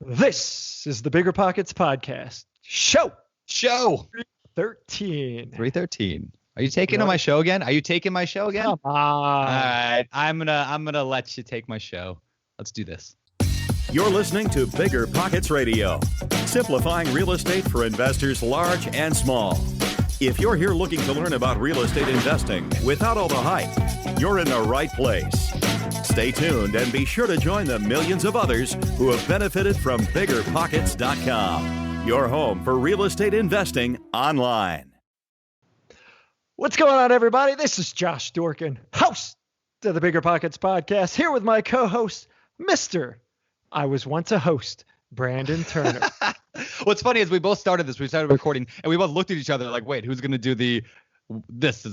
This is the BiggerPockets Podcast. Show 13. 313. Are you taking my show again? Are you taking my show again? Come on. All right. I'm gonna let you take my show. Let's do this. You're listening to BiggerPockets Radio, simplifying real estate for investors large and small. If you're here looking to learn about real estate investing without all the hype, you're in the right place. Stay tuned and be sure to join the millions of others who have benefited from BiggerPockets.com, your home for real estate investing online. What's going on, everybody? This is Josh Dorkin, host of the BiggerPockets Podcast, here with my co-host, Mr. I was once a host, Brandon Turner. What's funny is we both started recording, and we both looked at each other like, wait, who's going to do this?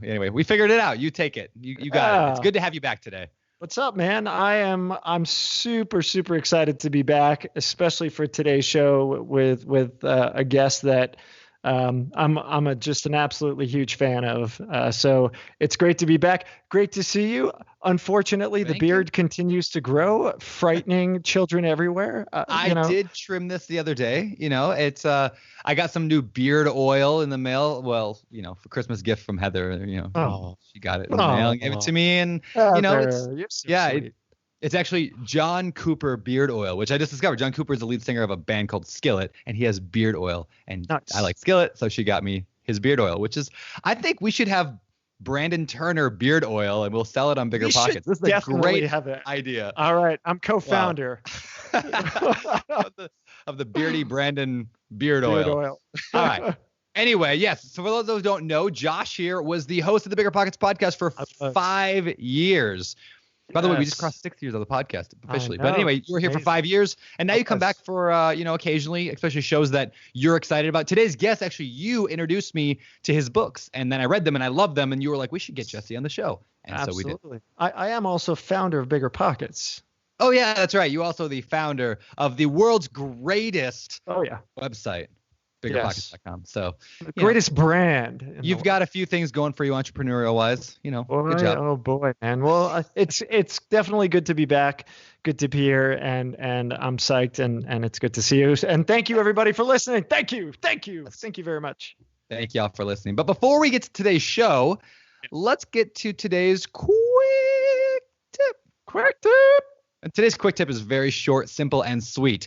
Anyway, we figured it out. You take it. You got it. It's good to have you back today. What's up, man? I'm super excited to be back, especially for today's show with a guest that I'm just an absolutely huge fan of. So it's great to be back. Great to see you. Unfortunately, the beard continues to grow, frightening children everywhere. I did trim this the other day. It's I got some new beard oil in the mail. Well, for Christmas gift from Heather. She got it in the mail and gave it to me, and it's actually John Cooper beard oil, which I just discovered. John Cooper is the lead singer of a band called Skillet, and he has beard oil. And nice. I like Skillet, so she got me his beard oil, which is, I think we should have Brandon Turner beard oil, and we'll sell it on BiggerPockets. This is a great idea. All right, I'm co-founder of the Beardy Brandon beard oil. All right. Anyway, yes. So for those who don't know, Josh here was the host of the BiggerPockets Podcast for 5 years. By the way, we just crossed 6 years of the podcast officially. But anyway, you were here for 5 years, and now you come back for, occasionally, especially shows that you're excited about. Today's guest, actually, you introduced me to his books, and then I read them, and I loved them, and you were like, we should get Jesse on the show. And Absolutely. So we did. I am also founder of BiggerPockets. Oh, yeah, that's right. You also the founder of the world's greatest website. BiggerPockets.com. So the greatest brand. You've got a few things going for you entrepreneurial wise, good job. Oh boy, man. Well, it's definitely good to be back. Good to be here, and I'm psyched, and it's good to see you. And thank you everybody for listening. Thank you very much. Thank y'all for listening. But before we get to today's show, let's get to today's quick tip. And today's quick tip is very short, simple, and sweet.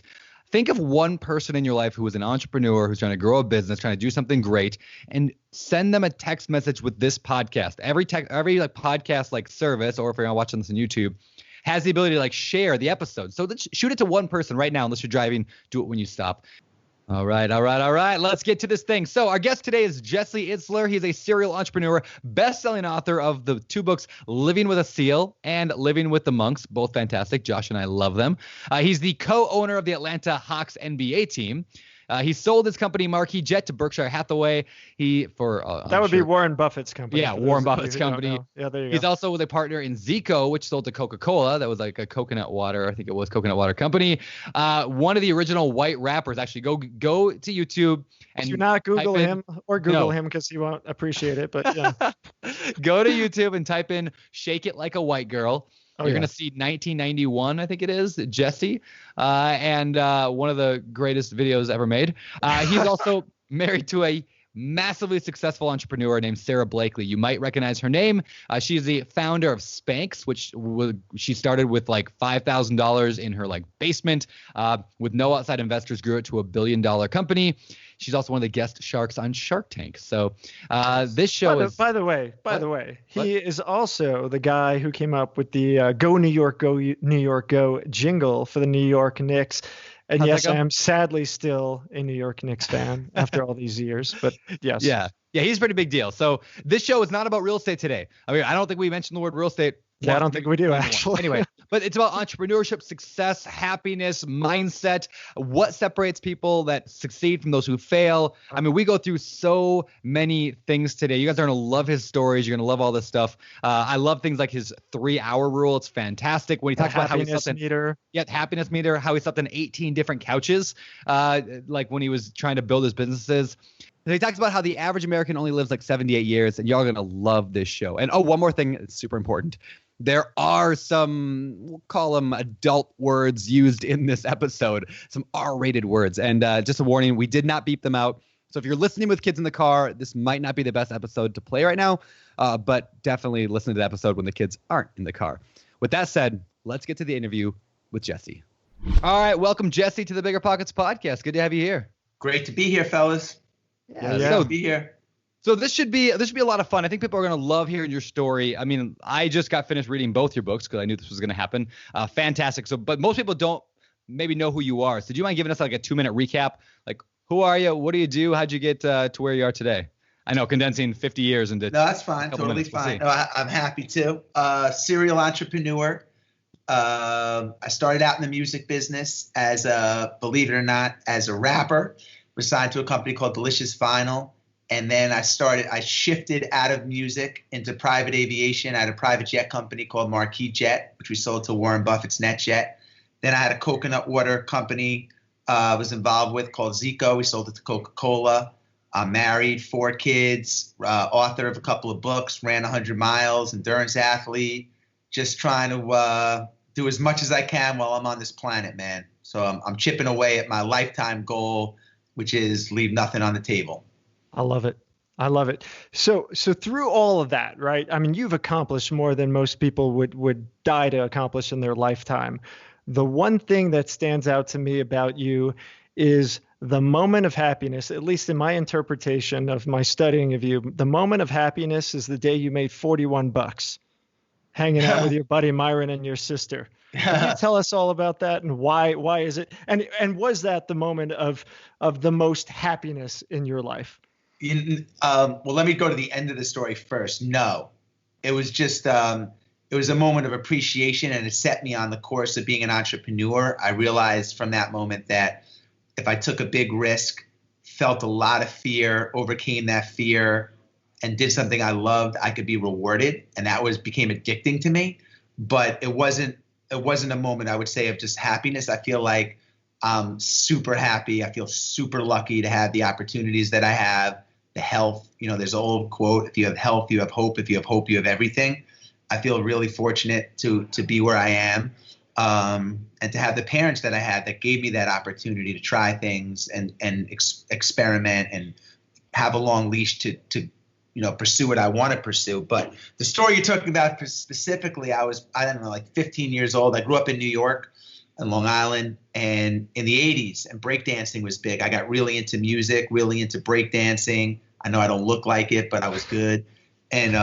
Think of one person in your life who is an entrepreneur, who's trying to grow a business, trying to do something great, and send them a text message with this podcast. Every podcast service, or if you're watching this on YouTube, has the ability to share the episode. So let's shoot it to one person right now, unless you're driving. Do it when you stop. All right. Let's get to this thing. So our guest today is Jesse Itzler. He's a serial entrepreneur, best-selling author of the two books, Living with a Seal and Living with the Monks, both fantastic. Josh and I love them. He's the co-owner of the Atlanta Hawks NBA team. He sold his company Marquis Jet to Berkshire Hathaway. That would be Warren Buffett's company. Yeah, Warren Buffett's company. Yeah, there you go. He's also a partner in Zico, which sold to Coca-Cola. That was like a coconut water. I think it was coconut water company. One of the original white rappers. Actually, go to YouTube and do not Google him or Google him because he won't appreciate it. But yeah, go to YouTube and type in "Shake It Like a White Girl." You're going to see 1991, I think it is, Jesse, and one of the greatest videos ever made. He's also married to a massively successful entrepreneur named Sarah Blakely. You might recognize her name. She's the founder of Spanx, which she started with $5,000 in her basement. With no outside investors, grew it to $1 billion company. She's also one of the guest sharks on Shark Tank. So this show is. By the way, he is also the guy who came up with the "Go New York, Go New York, Go" jingle for the New York Knicks. And yes, I am sadly still a New York Knicks fan after all these years. But yes. Yeah, he's a pretty big deal. So this show is not about real estate today. I mean, I don't think we mentioned the word real estate. Yeah, I don't think we do, actually. Anyway, but it's about entrepreneurship, success, happiness, mindset, what separates people that succeed from those who fail. I mean, we go through so many things today. You guys are going to love his stories. You're going to love all this stuff. I love things like his 3-hour rule. It's fantastic. When he talks about how he slept happiness meter, how he slept in 18 different couches, when he was trying to build his businesses. He talks about how the average American only lives 78 years, and y'all are going to love this show. And one more thing that's super important. There are some, we'll call them adult words used in this episode, some R-rated words. And just a warning, we did not beep them out. So if you're listening with kids in the car, this might not be the best episode to play right now, but definitely listen to the episode when the kids aren't in the car. With that said, let's get to the interview with Jesse. All right, welcome, Jesse, to the BiggerPockets Podcast. Good to have you here. Great to be here, fellas. Yeah. So be here. So this should be a lot of fun. I think people are going to love hearing your story. I mean, I just got finished reading both your books because I knew this was going to happen. Fantastic. So, but most people don't maybe know who you are. So do you mind giving us like a 2-minute recap? Like, who are you? What do you do? How'd you get to where you are today? I know, condensing 50 years into. No, that's fine. Totally fine. No, I'm happy to. Serial entrepreneur. I started out in the music business as believe it or not, as a rapper. Was signed to a company called Delicious Vinyl. And then I shifted out of music into private aviation. I had a private jet company called Marquis Jet, which we sold to Warren Buffett's NetJet. Then I had a coconut water company I was involved with called Zico. We sold it to Coca-Cola. I'm married, 4 kids, author of a couple of books, ran 100 miles, endurance athlete, just trying to do as much as I can while I'm on this planet, man. So I'm chipping away at my lifetime goal, which is leave nothing on the table. I love it. I love it. So through all of that, right? I mean, you've accomplished more than most people would die to accomplish in their lifetime. The one thing that stands out to me about you is the moment of happiness, at least in my interpretation of my studying of you. The moment of happiness is the day you made $41 hanging out with your buddy Myron and your sister. Can you tell us all about that and why is it? And was that the moment of the most happiness in your life? Well, let me go to the end of the story first. No, it was just it was a moment of appreciation, and it set me on the course of being an entrepreneur. I realized from that moment that if I took a big risk, felt a lot of fear, overcame that fear, and did something I loved, I could be rewarded, and that became addicting to me. But it wasn't a moment, I would say, of just happiness. I feel like I'm super happy. I feel super lucky to have the opportunities that I have. The health, there's an old quote, if you have health, you have hope. If you have hope, you have everything. I feel really fortunate to be where I am, and to have the parents that I had that gave me that opportunity to try things and experiment and have a long leash to pursue what I want to pursue. But the story you're talking about specifically, I don't know, like 15 years old. I grew up in New York and Long Island, and in the 80s, and breakdancing was big. I got really into music, really into breakdancing. I know I don't look like it, but I was good. And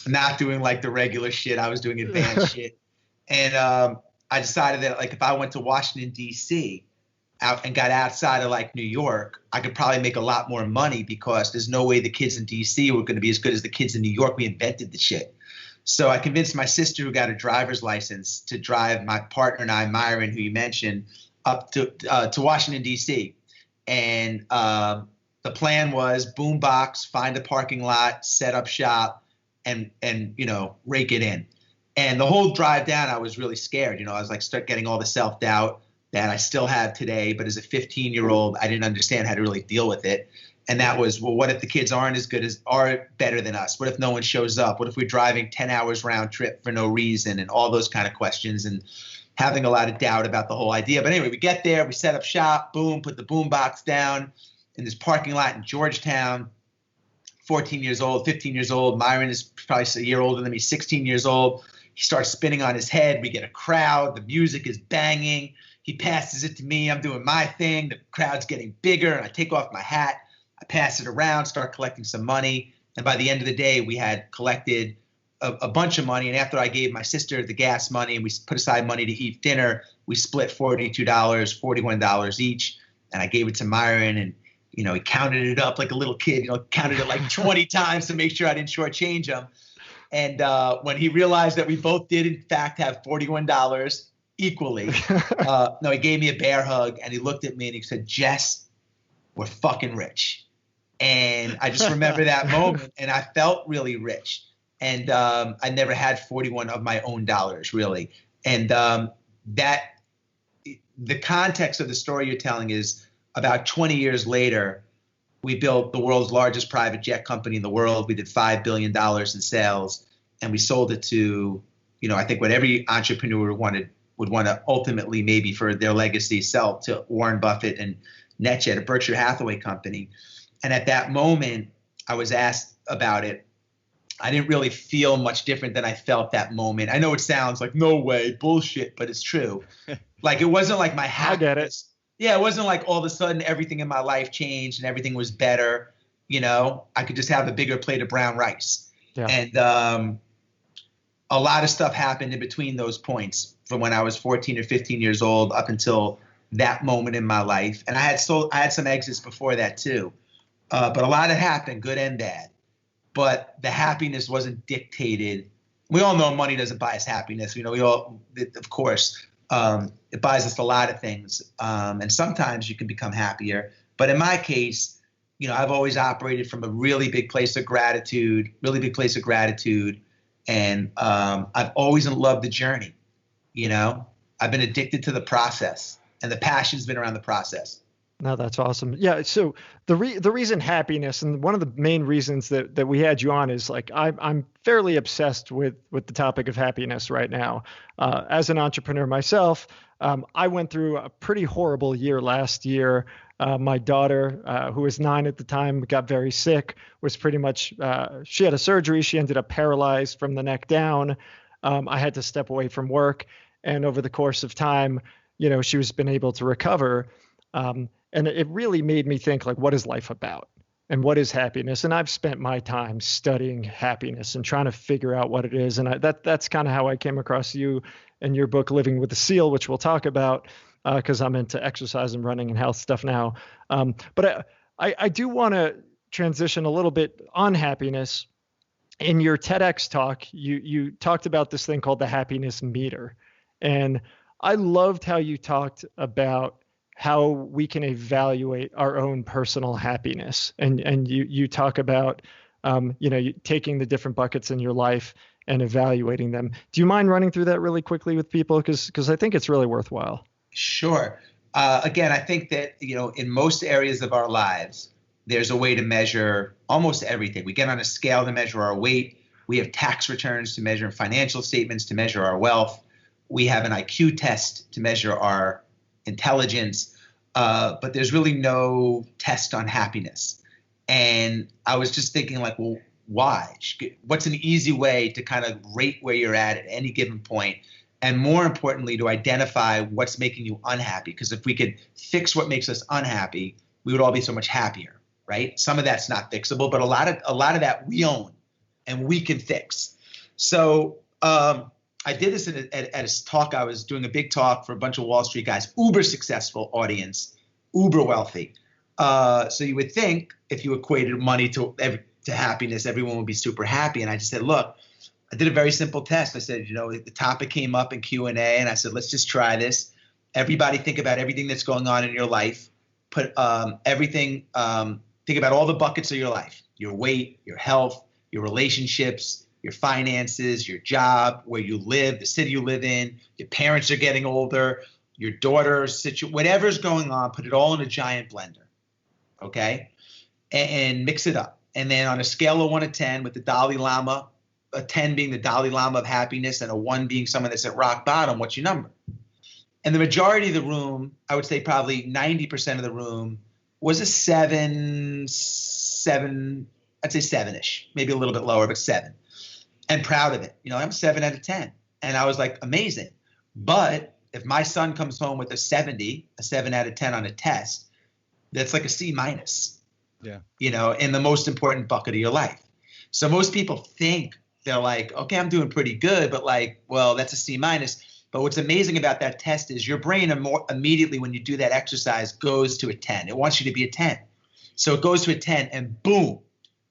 not doing like the regular shit. I was doing advanced shit. And I decided that like if I went to Washington, D.C., out and got outside of like New York, I could probably make a lot more money because there's no way the kids in D.C. were going to be as good as the kids in New York. We invented the shit. So I convinced my sister, who got a driver's license, to drive my partner and I, Myron, who you mentioned, up to Washington, D.C. And the plan was boombox, find a parking lot, set up shop, and rake it in. And the whole drive down, I was really scared. I was like, start getting all the self-doubt that I still have today. But as a 15-year-old, I didn't understand how to really deal with it. And that was, well, what if the kids aren't better than us? What if no one shows up? What if we're driving 10 hours round trip for no reason? And all those kind of questions, and having a lot of doubt about the whole idea. But anyway, we get there, we set up shop, boom, put the boom box down in this parking lot in Georgetown. 14 years old, 15 years old. Myron is probably a year older than me, 16 years old. He starts spinning on his head. We get a crowd. The music is banging. He passes it to me. I'm doing my thing. The crowd's getting bigger, and I take off my hat. I pass it around, start collecting some money. And by the end of the day, we had collected a bunch of money. And after I gave my sister the gas money and we put aside money to eat dinner, we split $42, $41 each. And I gave it to Myron, and he counted it up like a little kid, counted it like 20 times to make sure I didn't shortchange him. And when he realized that we both did, in fact, have $41 equally, he gave me a bear hug, and he looked at me and he said, "Jess, we're fucking rich." And I just remember that moment, and I felt really rich. And I never had 41 of my own dollars, really. And that the context of the story you're telling is about 20 years later, we built the world's largest private jet company in the world. We did $5 billion in sales, and we sold it to I think what every entrepreneur would want to ultimately maybe for their legacy sell to Warren Buffett and NetJet, a Berkshire Hathaway company. And at that moment, I was asked about it. I didn't really feel much different than I felt that moment. I know it sounds like no way, bullshit, but it's true. Like it wasn't like my happiness. I get it. Yeah, it wasn't like all of a sudden everything in my life changed and everything was better. I could just have a bigger plate of brown rice. Yeah. And a lot of stuff happened in between those points from when I was 14 or 15 years old up until that moment in my life. And I had some exits before that too. But a lot had happened, good and bad. But the happiness wasn't dictated. We all know money doesn't buy us happiness. Of course, it buys us a lot of things. And sometimes you can become happier. But in my case, I've always operated from a really big place of gratitude. And I've always loved the journey. I've been addicted to the process, and the passion's been around the process. No, that's awesome. Yeah. So the reason happiness, and one of the main reasons that we had you on is like, I'm fairly obsessed with the topic of happiness right now. As an entrepreneur myself, I went through a pretty horrible year last year. My daughter, who was 9 at the time, got very sick, was pretty much, she had a surgery. She ended up paralyzed from the neck down. I had to step away from work. And over the course of time, she was been able to recover. And it really made me think, like, what is life about and what is happiness? And I've spent my time studying happiness and trying to figure out what it is. And that's kind of how I came across you and your book, Living with the Seal, which we'll talk about because I'm into exercise and running and health stuff now. But I do want to transition a little bit on happiness. In your TEDx talk, you talked about this thing called the happiness meter. And I loved how you talked about how we can evaluate our own personal happiness. And you talk about, taking the different buckets in your life and evaluating them. Do you mind running through that really quickly with people? Because I think it's really worthwhile. Sure. Again, I think that, in most areas of our lives, there's a way to measure almost everything. We get on a scale to measure our weight. We have tax returns to measure financial statements to measure our wealth. We have an IQ test to measure our intelligence, but there's really no test on happiness. And I was just thinking, like, well, why? What's an easy way to kind of rate where you're at any given point? And more importantly, to identify what's making you unhappy. Because if we could fix what makes us unhappy, we would all be so much happier, right? Some of that's not fixable, but a lot of that we own and we can fix. So I did this at a talk. I was doing a big talk for a bunch of Wall Street guys, uber successful audience, uber wealthy. So you would think if you equated money to happiness, everyone would be super happy. And I just said, look, I did a very simple test. I said, the topic came up in Q&A, and I said, let's just try this. Everybody think about everything that's going on in your life. Put everything, think about all the buckets of your life, your weight, your health, your relationships, your finances, your job, where you live, the city you live in, your parents are getting older, your daughter's whatever's going on, put it all in a giant blender, okay? And mix it up. And then on a scale of 1 to 10, with the Dalai Lama, a 10 being the Dalai Lama of happiness and a 1 being someone that's at rock bottom, what's your number? And the majority of the room, I would say probably 90% of the room, was a 7, I'd say 7-ish, maybe a little bit lower, but 7. And proud of it. I'm 7 out of 10. And I was like, amazing. But if my son comes home with a 70, a 7 out of 10 on a test, that's like a C minus. Yeah. In the most important bucket of your life. So most people think they're like, okay, I'm doing pretty good, but that's a C minus. But what's amazing about that test is your brain immediately when you do that exercise goes to a 10. It wants you to be a 10. So it goes to a 10 and boom,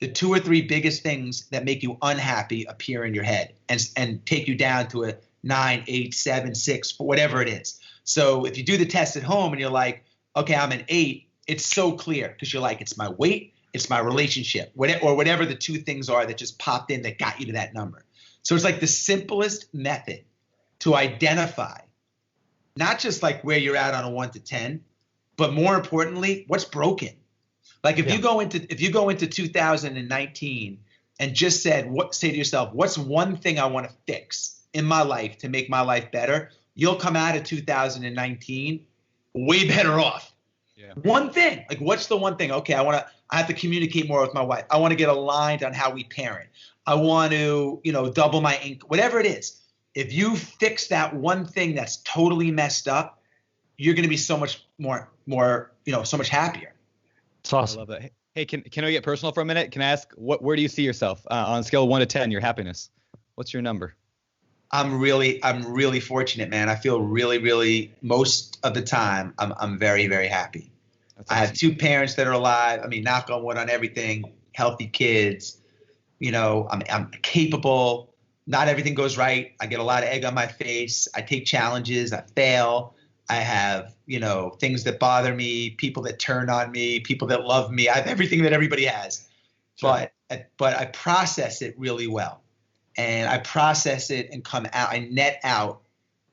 the 2 or 3 biggest things that make you unhappy appear in your head and take you down to a 9, 8, 7, 6, whatever it is. So if you do the test at home and you're like, okay, I'm an 8, it's so clear because you're like, it's my weight, it's my relationship, or whatever the 2 things are that just popped in that got you to that number. So it's like the simplest method to identify not just like where you're at on a 1 to 10, but more importantly, what's broken. Like if you go into 2019 and just say to yourself, what's one thing I want to fix? in my life to make my life better, you'll come out of 2019 way better off. Yeah. One thing, like what's the one thing? Okay, I have to communicate more with my wife. I want to get aligned on how we parent. I want to, double my income, whatever it is. If you fix that one thing that's totally messed up, you're going to be so much more, so much happier. It's awesome. I love that. Hey, can we get personal for a minute? Can I ask where do you see yourself on a scale of 1 to 10, your happiness? What's your number? I'm really fortunate, man. I feel really, really most of the time I'm very, very happy. That's awesome. I have 2 parents that are alive. I mean, knock on wood on everything, healthy kids, I'm capable. Not everything goes right. I get a lot of egg on my face. I take challenges. I fail. I have, things that bother me, people that turn on me, people that love me. I have everything that everybody has. Sure. But I process it really well. And I process it and come out. I net out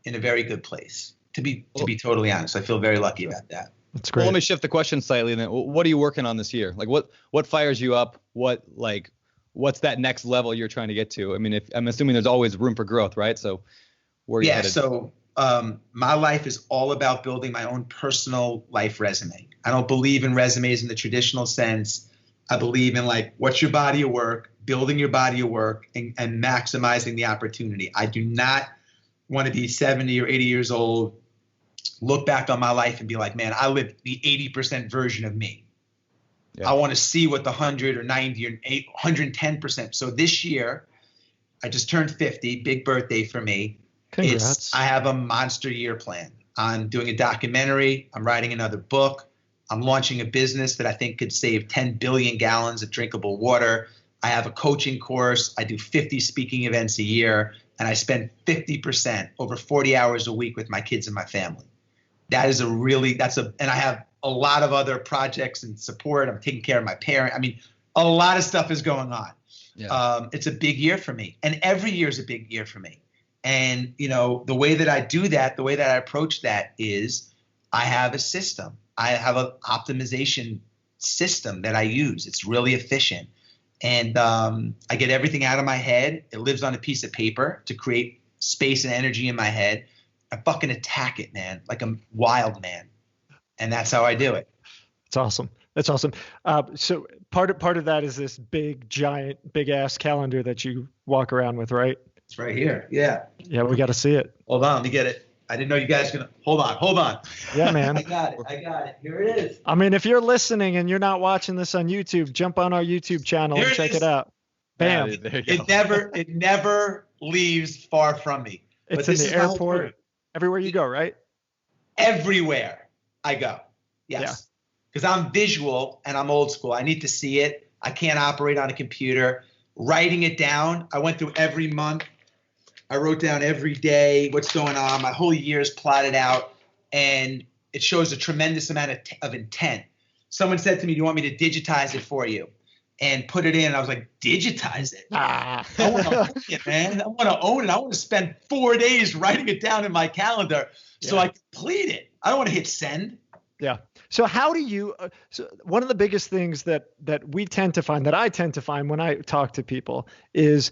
in a very good place. To be totally honest, I feel very lucky about that. That's great. Well, let me shift the question slightly. Then, what are you working on this year? Like, what fires you up? What's that next level you're trying to get to? I mean, I'm assuming there's always room for growth, right? So, where are you headed? So my life is all about building my own personal life resume. I don't believe in resumes in the traditional sense. I believe in what's your body of work, building your body of work, and maximizing the opportunity. I do not want to be 70 or 80 years old, look back on my life and be like, man, I lived the 80% version of me. Yeah. I want to see what the 100 or 90 or 110%. So this year, I just turned 50, big birthday for me. Congrats. I have a monster year plan. I'm doing a documentary. I'm writing another book. I'm launching a business that I think could save 10 billion gallons of drinkable water. I have a coaching course. I do 50 speaking events a year, and I spend 50% over 40 hours a week with my kids and my family. And I have a lot of other projects and support. I'm taking care of my parent. I mean, a lot of stuff is going on. Yeah. It's a big year for me, and every year is a big year for me. And, the way that I do that, the way that I approach that is I have a system. I have an optimization system that I use. It's really efficient. And I get everything out of my head. It lives on a piece of paper to create space and energy in my head. I fucking attack it, man, like a wild man. And that's how I do it. That's awesome. That's awesome. So part of that is this big, giant, big ass calendar that you walk around with, right? It's right here. Yeah. Yeah, we got to see it. Hold on, let me get it. I didn't know you guys gonna hold on. Yeah, man. I got it. Here it is. I mean, if you're listening and you're not watching this on YouTube, jump on our YouTube channel and check it out. Bam. It never leaves far from me. It's in the airport, everywhere you go, right? Everywhere I go. Yes. Because I'm visual and I'm old school. I need to see it. I can't operate on a computer. Writing it down. I went through every month. I wrote down every day what's going on. My whole year is plotted out, and it shows a tremendous amount of intent. Someone said to me, do you want me to digitize it for you and put it in? And I was like, digitize it? I want to own it, man. I want to own it. I want to spend 4 days writing it down in my calendar so I complete it. I don't want to hit send. Yeah. So how do you so one of the biggest things that I tend to find when I talk to people is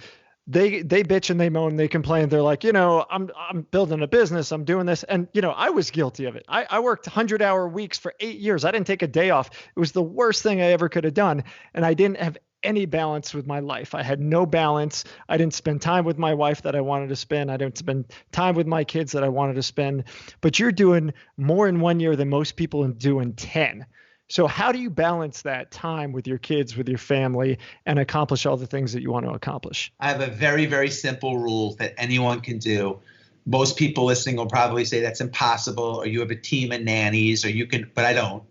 they bitch and they moan, they complain. They're like, I'm building a business, I'm doing this. And, I was guilty of it. I worked 100-hour weeks for 8 years. I didn't take a day off. It was the worst thing I ever could have done. And I didn't have any balance with my life. I had no balance. I didn't spend time with my wife that I wanted to spend. I didn't spend time with my kids that I wanted to spend. But you're doing more in 1 year than most people do in 10. So how do you balance that time with your kids, with your family, and accomplish all the things that you want to accomplish? I have a very, very simple rule that anyone can do. Most people listening will probably say that's impossible, or you have a team of nannies, or you can, but I don't.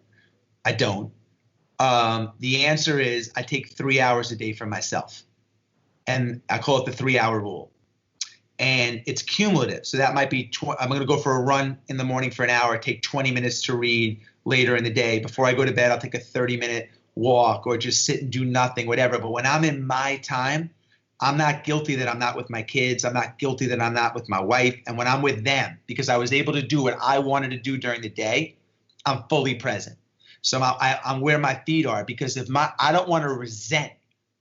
The answer is I take 3 hours a day for myself, and I call it the 3-hour rule. And it's cumulative. So that might be, I'm going to go for a run in the morning for an hour, take 20 minutes to read later in the day. Before I go to bed, I'll take a 30-minute walk or just sit and do nothing, whatever. But when I'm in my time, I'm not guilty that I'm not with my kids. I'm not guilty that I'm not with my wife. And when I'm with them, because I was able to do what I wanted to do during the day, I'm fully present. So I'm where my feet are, because I don't want to resent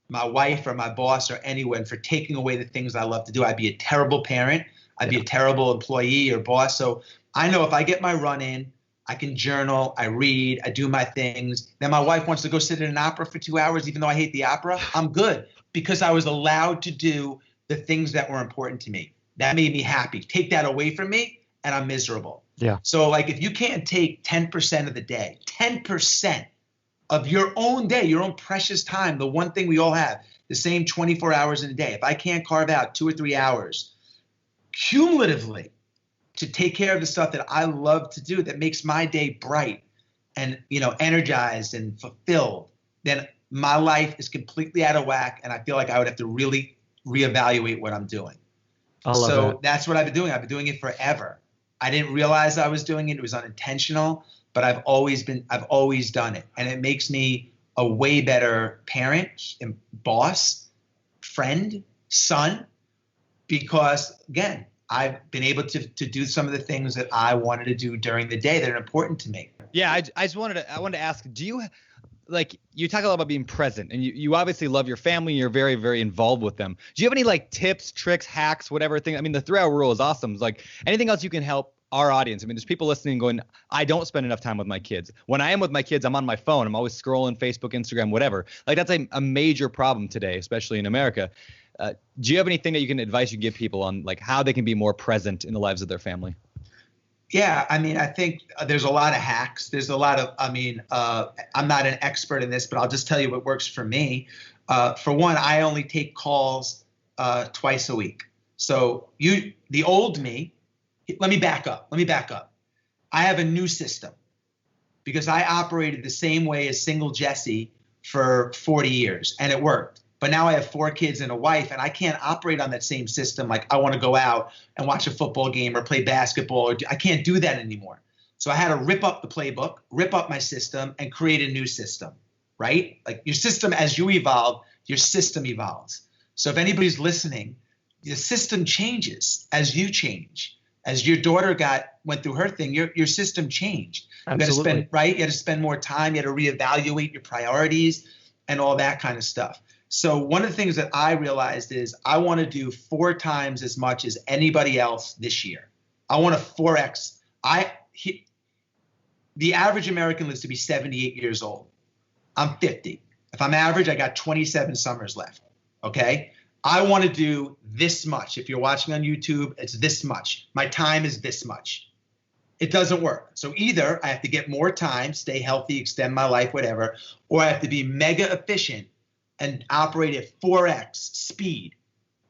my wife or my boss or anyone for taking away the things I love to do. I'd be a terrible parent. I'd be a terrible employee or boss. So I know if I get my run in, I can journal, I read, I do my things. Then my wife wants to go sit in an opera for 2 hours, even though I hate the opera. I'm good because I was allowed to do the things that were important to me. That made me happy. Take that away from me and I'm miserable. Yeah. So like if you can't take 10% of the day, 10% of your own day, your own precious time, the one thing we all have, the same 24 hours in a day. If I can't carve out 2 or 3 hours cumulatively to take care of the stuff that I love to do that makes my day bright and, energized and fulfilled, then my life is completely out of whack. And I feel like I would have to really reevaluate what I'm doing. So that's what I've been doing. I've been doing it forever. I didn't realize I was doing it. It was unintentional, but I've always done it. And it makes me a way better parent and boss, friend, son, because again, I've been able to do some of the things that I wanted to do during the day that are important to me. Yeah, I wanted to ask, do you, like, you talk a lot about being present, and you obviously love your family, you're very, very involved with them. Do you have any like tips, tricks, hacks, whatever thing? I mean, the 3-hour rule is awesome. It's like anything else you can help our audience. I mean, there's people listening going, I don't spend enough time with my kids. When I am with my kids, I'm on my phone. I'm always scrolling Facebook, Instagram, whatever. Like that's a major problem today, especially in America. Do you have anything that you can advise you give people on like how they can be more present in the lives of their family? Yeah, I mean, I think there's a lot of hacks. There's a lot of, I'm not an expert in this, but I'll just tell you what works for me. For one, I only take calls twice a week. So the old me, let me back up. I have a new system because I operated the same way as single Jesse for 40 years and it worked. But now I have 4 kids and a wife, and I can't operate on that same system. Like I want to go out and watch a football game or play basketball. I can't do that anymore. So I had to rip up the playbook, rip up my system, and create a new system, right? Like your system, as you evolve, your system evolves. So if anybody's listening, the system changes as you change. As your daughter went through her thing, your system changed. Absolutely. You had to spend more time. You had to reevaluate your priorities and all that kind of stuff. So one of the things that I realized is I want to do 4 times as much as anybody else this year. I want to 4X. The average American lives to be 78 years old. I'm 50. If I'm average, I got 27 summers left. Okay. I want to do this much. If you're watching on YouTube, it's this much. My time is this much. It doesn't work. So either I have to get more time, stay healthy, extend my life, whatever, or I have to be mega efficient and operate at 4X speed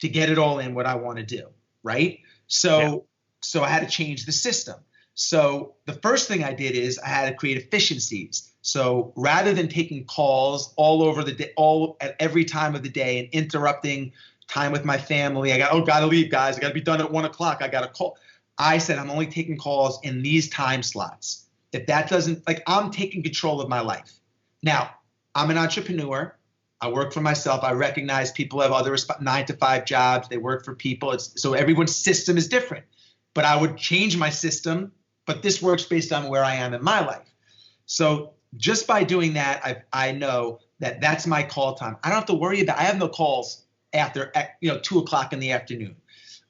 to get it all in what I want to do, right? So I had to change the system. So the first thing I did is I had to create efficiencies. So rather than taking calls all over the day, all at every time of the day and interrupting time with my family, gotta leave, guys. I gotta be done at 1 o'clock. I gotta call. I said I'm only taking calls in these time slots. If that doesn't, I'm taking control of my life. Now, I'm an entrepreneur. I work for myself. I recognize people have other 9-to-5 jobs. They work for people. So everyone's system is different. But I would change my system, but this works based on where I am in my life. So just by doing that, I know that that's my call time. I don't have to worry about, I have no calls after 2 o'clock in the afternoon.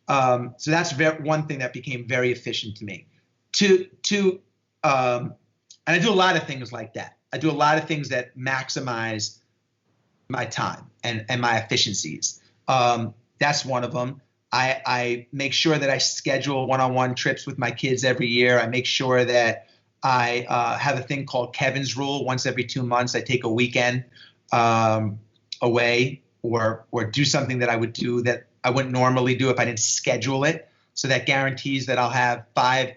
So that's one thing that became very efficient to me. And I do a lot of things like that. I do a lot of things that maximize my time and my efficiencies. That's one of them. I make sure that I schedule one-on-one trips with my kids every year. I make sure that I have a thing called Kevin's Rule. Once every 2 months, I take a weekend away or do something that I would do that I wouldn't normally do if I didn't schedule it. So that guarantees that I'll have 5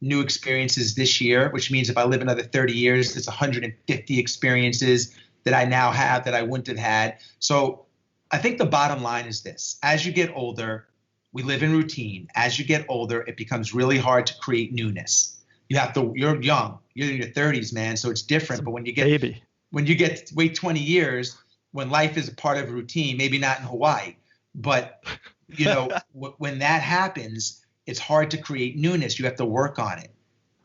new experiences this year, which means if I live another 30 years, it's 150 experiences that I now have that I wouldn't have had. So I think the bottom line is this. As you get older, we live in routine. As you get older, it becomes really hard to create newness. You're young, you're in your 30s, man. So it's different. But when you get to wait 20 years, when life is a part of a routine, maybe not in Hawaii, but when that happens, it's hard to create newness. You have to work on it.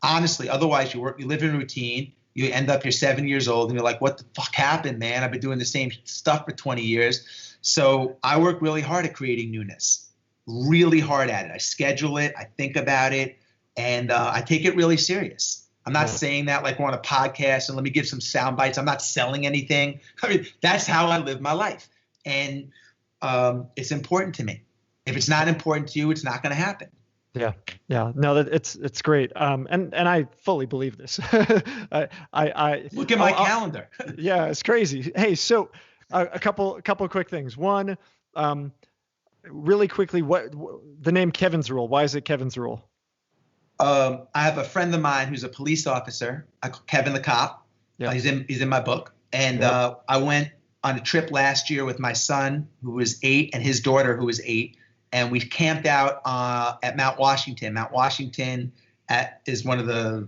Honestly, otherwise you live in routine. You end up, you're 7 years old, and you're like, what the fuck happened, man? I've been doing the same stuff for 20 years. So I work really hard at creating newness, really hard at it. I schedule it, I think about it, and I take it really serious. I'm not saying that like we're on a podcast and let me give some sound bites. I'm not selling anything. I mean, that's how I live my life. And it's important to me. If it's not important to you, it's not going to happen. Yeah. No, it's great. And I fully believe this. I look at my calendar. Yeah, it's crazy. Hey, so a couple of quick things. One, really quickly, what the name Kevin's Rule? Why is it Kevin's Rule? I have a friend of mine who's a police officer. I call Kevin the cop. Yeah. He's in my book. And I went on a trip last year with my son, who was 8, and his daughter, who was 8. And we camped out at Mount Washington. Mount Washington is one of the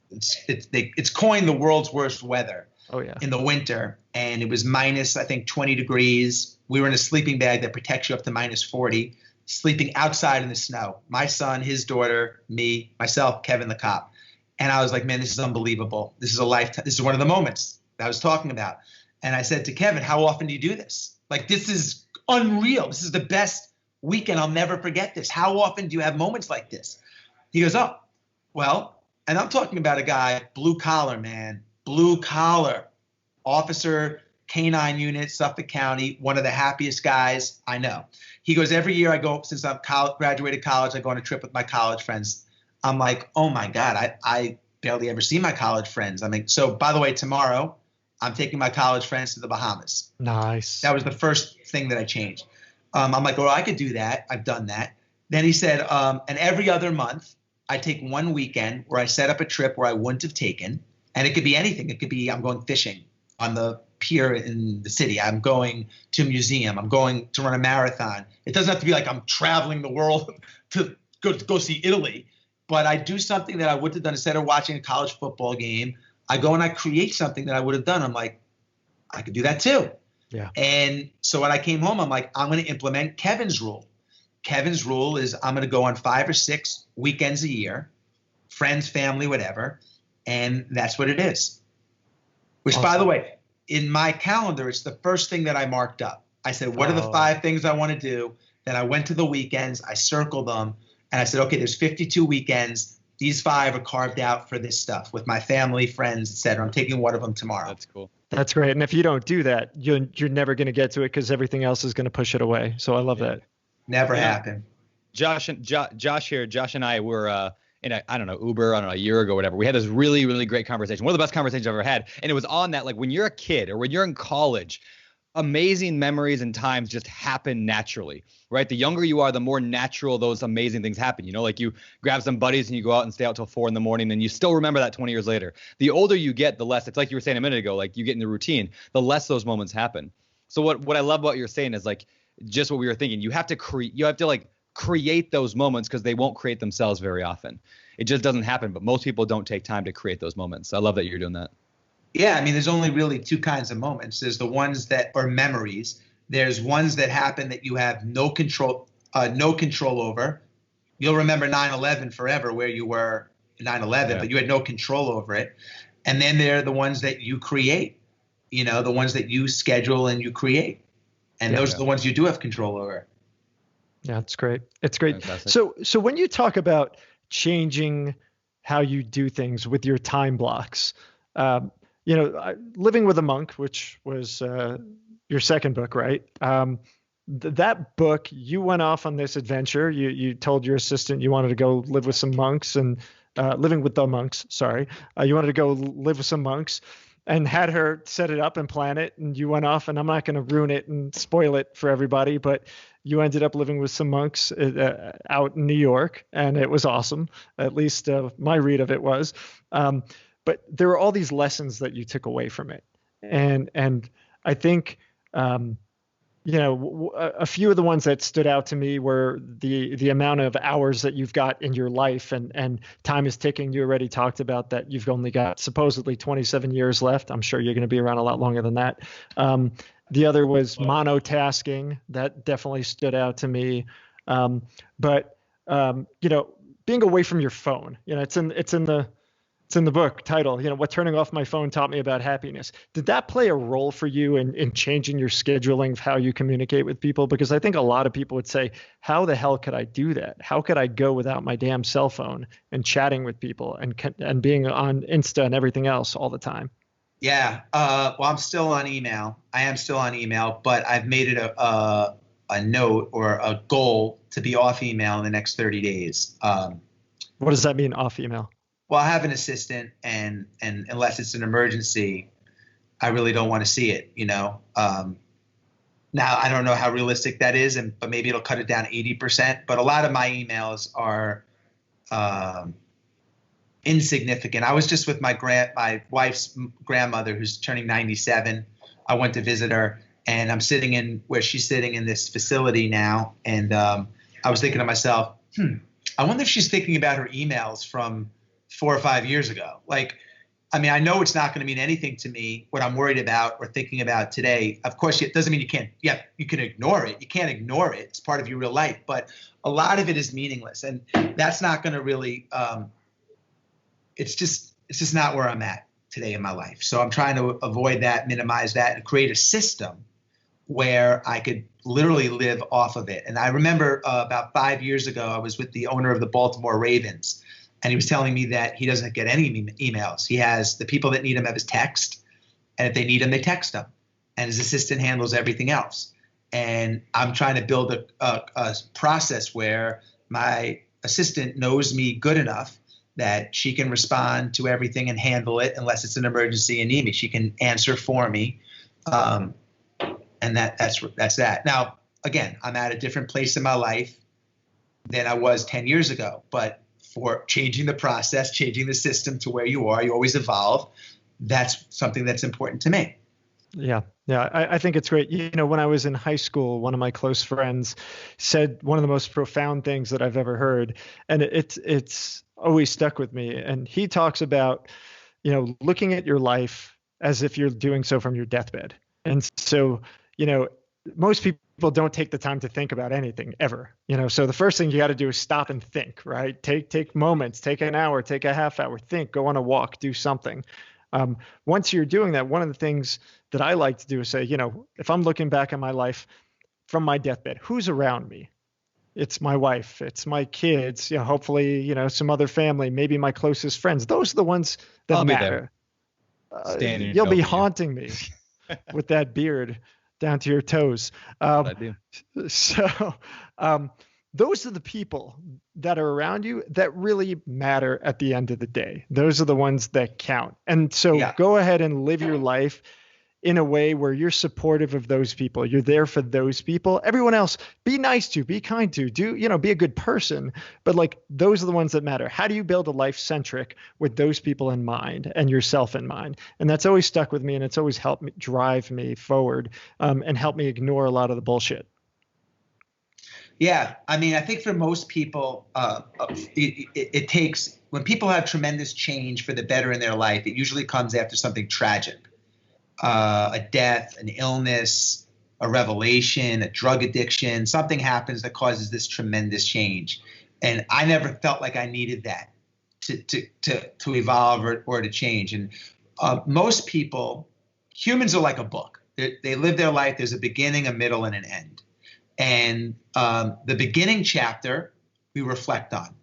it's coined the world's worst weather. Oh yeah. In the winter, and it was minus, I think, 20 degrees. We were in a sleeping bag that protects you up to minus 40, sleeping outside in the snow. My son, his daughter, me, myself, Kevin the cop. And I was like, man, this is unbelievable. This is a lifetime. This is one of the moments that I was talking about. And I said to Kevin, how often do you do this? Like, this is unreal. This is the best weekend. I'll never forget this. How often do you have moments like this? He goes, oh, well, and I'm talking about a guy, blue collar, man, blue collar, officer, K-9 unit, Suffolk County, one of the happiest guys I know. He goes, every year I go, since I've graduated college, I go on a trip with my college friends. I'm like, oh my God, I barely ever see my college friends. I mean, so by the way, tomorrow I'm taking my college friends to the Bahamas. Nice. That was the first thing that I changed. I'm like, well, I could do that. I've done that. Then he said, and every other month, I take one weekend where I set up a trip where I wouldn't have taken. And it could be anything. It could be I'm going fishing on the pier in the city. I'm going to a museum. I'm going to run a marathon. It doesn't have to be like I'm traveling the world to go see Italy. But I do something that I would have done instead of watching a college football game. I go and I create something that I would have done. I'm like, I could do that too. Yeah. And so when I came home, I'm like, I'm going to implement Kevin's rule. Kevin's rule is I'm going to go on 5 or 6 weekends a year, friends, family, whatever. And that's what it is. Which, awesome. By the way, in my calendar, it's the first thing that I marked up. I said, what are the 5 things I want to do? Then I went to the weekends. I circled them. And I said, okay, there's 52 weekends. These 5 are carved out for this stuff with my family, friends, et cetera. I'm taking one of them tomorrow. That's cool. That's great. And if you don't do that, you're never going to get to it because everything else is going to push it away. So I love that. Never happen. Josh and I were in Uber, a year ago, whatever. We had this really, really great conversation. One of the best conversations I've ever had. And it was on that, like when you're a kid or when you're in college, amazing memories and times just happen naturally, right? The younger you are, the more natural those amazing things happen. You know, like you grab some buddies and you go out and stay out till 4 a.m. and you still remember that 20 years later. The older you get, the less, it's like you were saying a minute ago, like you get in the routine, the less those moments happen. So what I love about what you're saying is like just what we were thinking. You have to create those moments because they won't create themselves very often. It just doesn't happen. But most people don't take time to create those moments. I love that you're doing that. Yeah, I mean, there's only really 2 kinds of moments. There's the ones that are memories. There's ones that happen that you have no control over. You'll remember 9/11 forever, where you were 9/11, but you had no control over it. And then there are the ones that you create. You know, the ones that you schedule and you create. And those are the ones you do have control over. Yeah, it's great. It's great. Fantastic. So when you talk about changing how you do things with your time blocks, Living with a Monk, which was your second book, right? That book, you went off on this adventure. You told your assistant you wanted to go live with some monks and living with the monks. Sorry, you wanted to go live with some monks, and had her set it up and plan it. And you went off, and I'm not going to ruin it and spoil it for everybody, but you ended up living with some monks out in New York, and it was awesome. At least my read of it was. But there were all these lessons that you took away from it. And I think, a few of the ones that stood out to me were the amount of hours that you've got in your life, and time is ticking. You already talked about that. You've only got supposedly 27 years left. I'm sure you're going to be around a lot longer than that. The other was monotasking. That definitely stood out to me. But being away from your phone, it's in the It's in the book title, what turning off my phone taught me about happiness. Did that play a role for you in changing your scheduling of how you communicate with people? Because I think a lot of people would say, how the hell could I do that? How could I go without my damn cell phone and chatting with people and being on Insta and everything else all the time? Yeah. Well, I'm still on email. I am still on email, but I've made it a note or a goal to be off email in the next 30 days. What does that mean, off email? Well, I have an assistant, and unless it's an emergency, I really don't want to see it, Now, I don't know how realistic that is, but maybe it'll cut it down 80%. But a lot of my emails are insignificant. I was just with my wife's grandmother, who's turning 97. I went to visit her, and I'm sitting in where she's sitting in this facility now. And I was thinking to myself, I wonder if she's thinking about her emails from 4 or 5 years ago. I know it's not going to mean anything to me what I'm worried about or thinking about today. Of course, it doesn't mean you can't. Yeah, you can ignore it. You can't ignore it. It's part of your real life. But a lot of it is meaningless, and that's not going to really. It's just not where I'm at today in my life. So I'm trying to avoid that, minimize that, and create a system where I could literally live off of it. And I remember about 5 years ago, I was with the owner of the Baltimore Ravens. And he was telling me that he doesn't get any emails. He has the people that need him have his text. And if they need him, they text him. And his assistant handles everything else. And I'm trying to build a process where my assistant knows me good enough that she can respond to everything and handle it unless it's an emergency and need me. She can answer for me. And that's that. Now, again, I'm at a different place in my life than I was 10 years ago. But for changing the process, changing the system to where you are, you always evolve. That's something that's important to me. Yeah. I think it's great. When I was in high school, one of my close friends said one of the most profound things that I've ever heard, and it's always stuck with me. And he talks about, looking at your life as if you're doing so from your deathbed. And so, most people don't take the time to think about anything ever, so the first thing you got to do is stop and think, right? Take moments, take an hour, take a half hour, think, go on a walk, do something. Once you're doing that, one of the things that I like to do is say, if I'm looking back at my life from my deathbed, who's around me? It's my wife, it's my kids, hopefully, some other family, maybe my closest friends. Those are the ones that I'll matter. You'll be haunting me with that beard down to your toes. I do. So those are the people that are around you that really matter at the end of the day. Those are the ones that count. And so Go ahead and live your life in a way where you're supportive of those people. You're there for those people. Everyone else, be nice to, be kind to, be a good person. But those are the ones that matter. How do you build a life centric with those people in mind and yourself in mind? And that's always stuck with me, and it's always helped me drive me forward and help me ignore a lot of the bullshit. Yeah. I think for most people, it takes, when people have tremendous change for the better in their life, it usually comes after something tragic. A death, an illness, a revelation, a drug addiction, something happens that causes this tremendous change. And I never felt like I needed that to evolve or to change. And most people, humans are like a book. They live their life. There's a beginning, a middle, and an end. And the beginning chapter, we reflect on.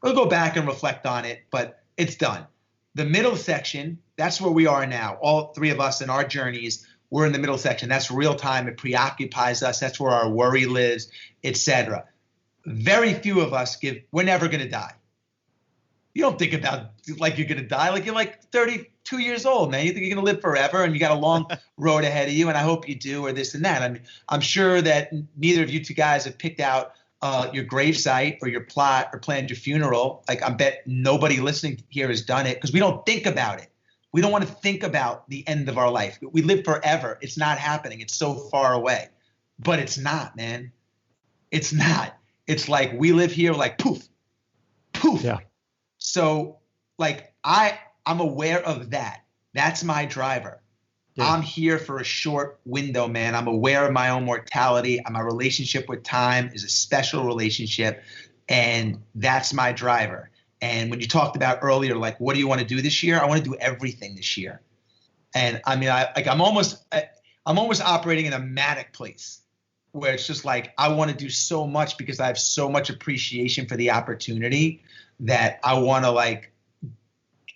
We'll go back and reflect on it, but it's done. The middle section, that's where we are now. All three of us in our journeys, we're in the middle section. That's real time. It preoccupies us. That's where our worry lives, etc. Very few of us we're never going to die. You don't think about like you're going to die. You're 32 years old, man. You think you're going to live forever and you got a long road ahead of you, and I hope you do, or this and that. I'm sure that neither of you two guys have picked out your gravesite or your plot or planned your funeral. I bet nobody listening here has done it because we don't think about it. We don't want to think about the end of our life. We live forever. It's not happening. It's so far away. But it's not, man. It's not. It's like we live here poof, poof. Yeah. So I'm aware of that. That's my driver. Yeah. I'm here for a short window, man. I'm aware of my own mortality. My relationship with time is a special relationship, and that's my driver. And when you talked about earlier, like, what do you want to do this year? I want to do everything this year. And I mean, I'm almost operating in a manic place where it's just like, I want to do so much because I have so much appreciation for the opportunity that I want to, like,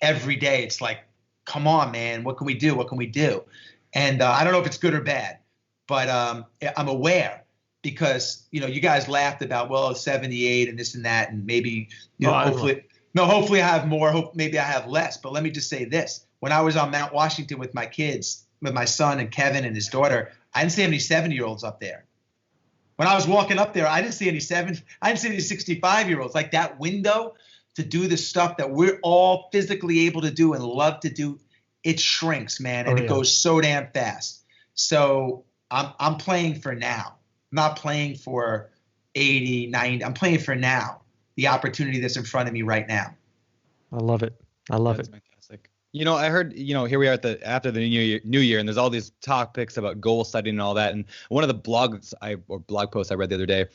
every day it's like, come on, man, what can we do? What can we do? And I don't know if it's good or bad, but I'm aware. Because, you know, you guys laughed about, well, 78 and this and that, and maybe, you know, hopefully I have more, maybe I have less. But let me just say this. When I was on Mount Washington with my kids, with my son and Kevin and his daughter, I didn't see any 70-year-olds up there. When I was walking up there, I didn't see any 65-year-olds. Like, that window to do the stuff that we're all physically able to do and love to do, it shrinks, man, and it goes so damn fast. So I'm playing for now. Not playing for 80, 90. I'm playing for now, the opportunity that's in front of me right now. I love it. I love That's it. Fantastic. You know, I heard, you know, here we are after the new year, and there's all these topics about goal setting and all that. And one of the blog posts I read the other day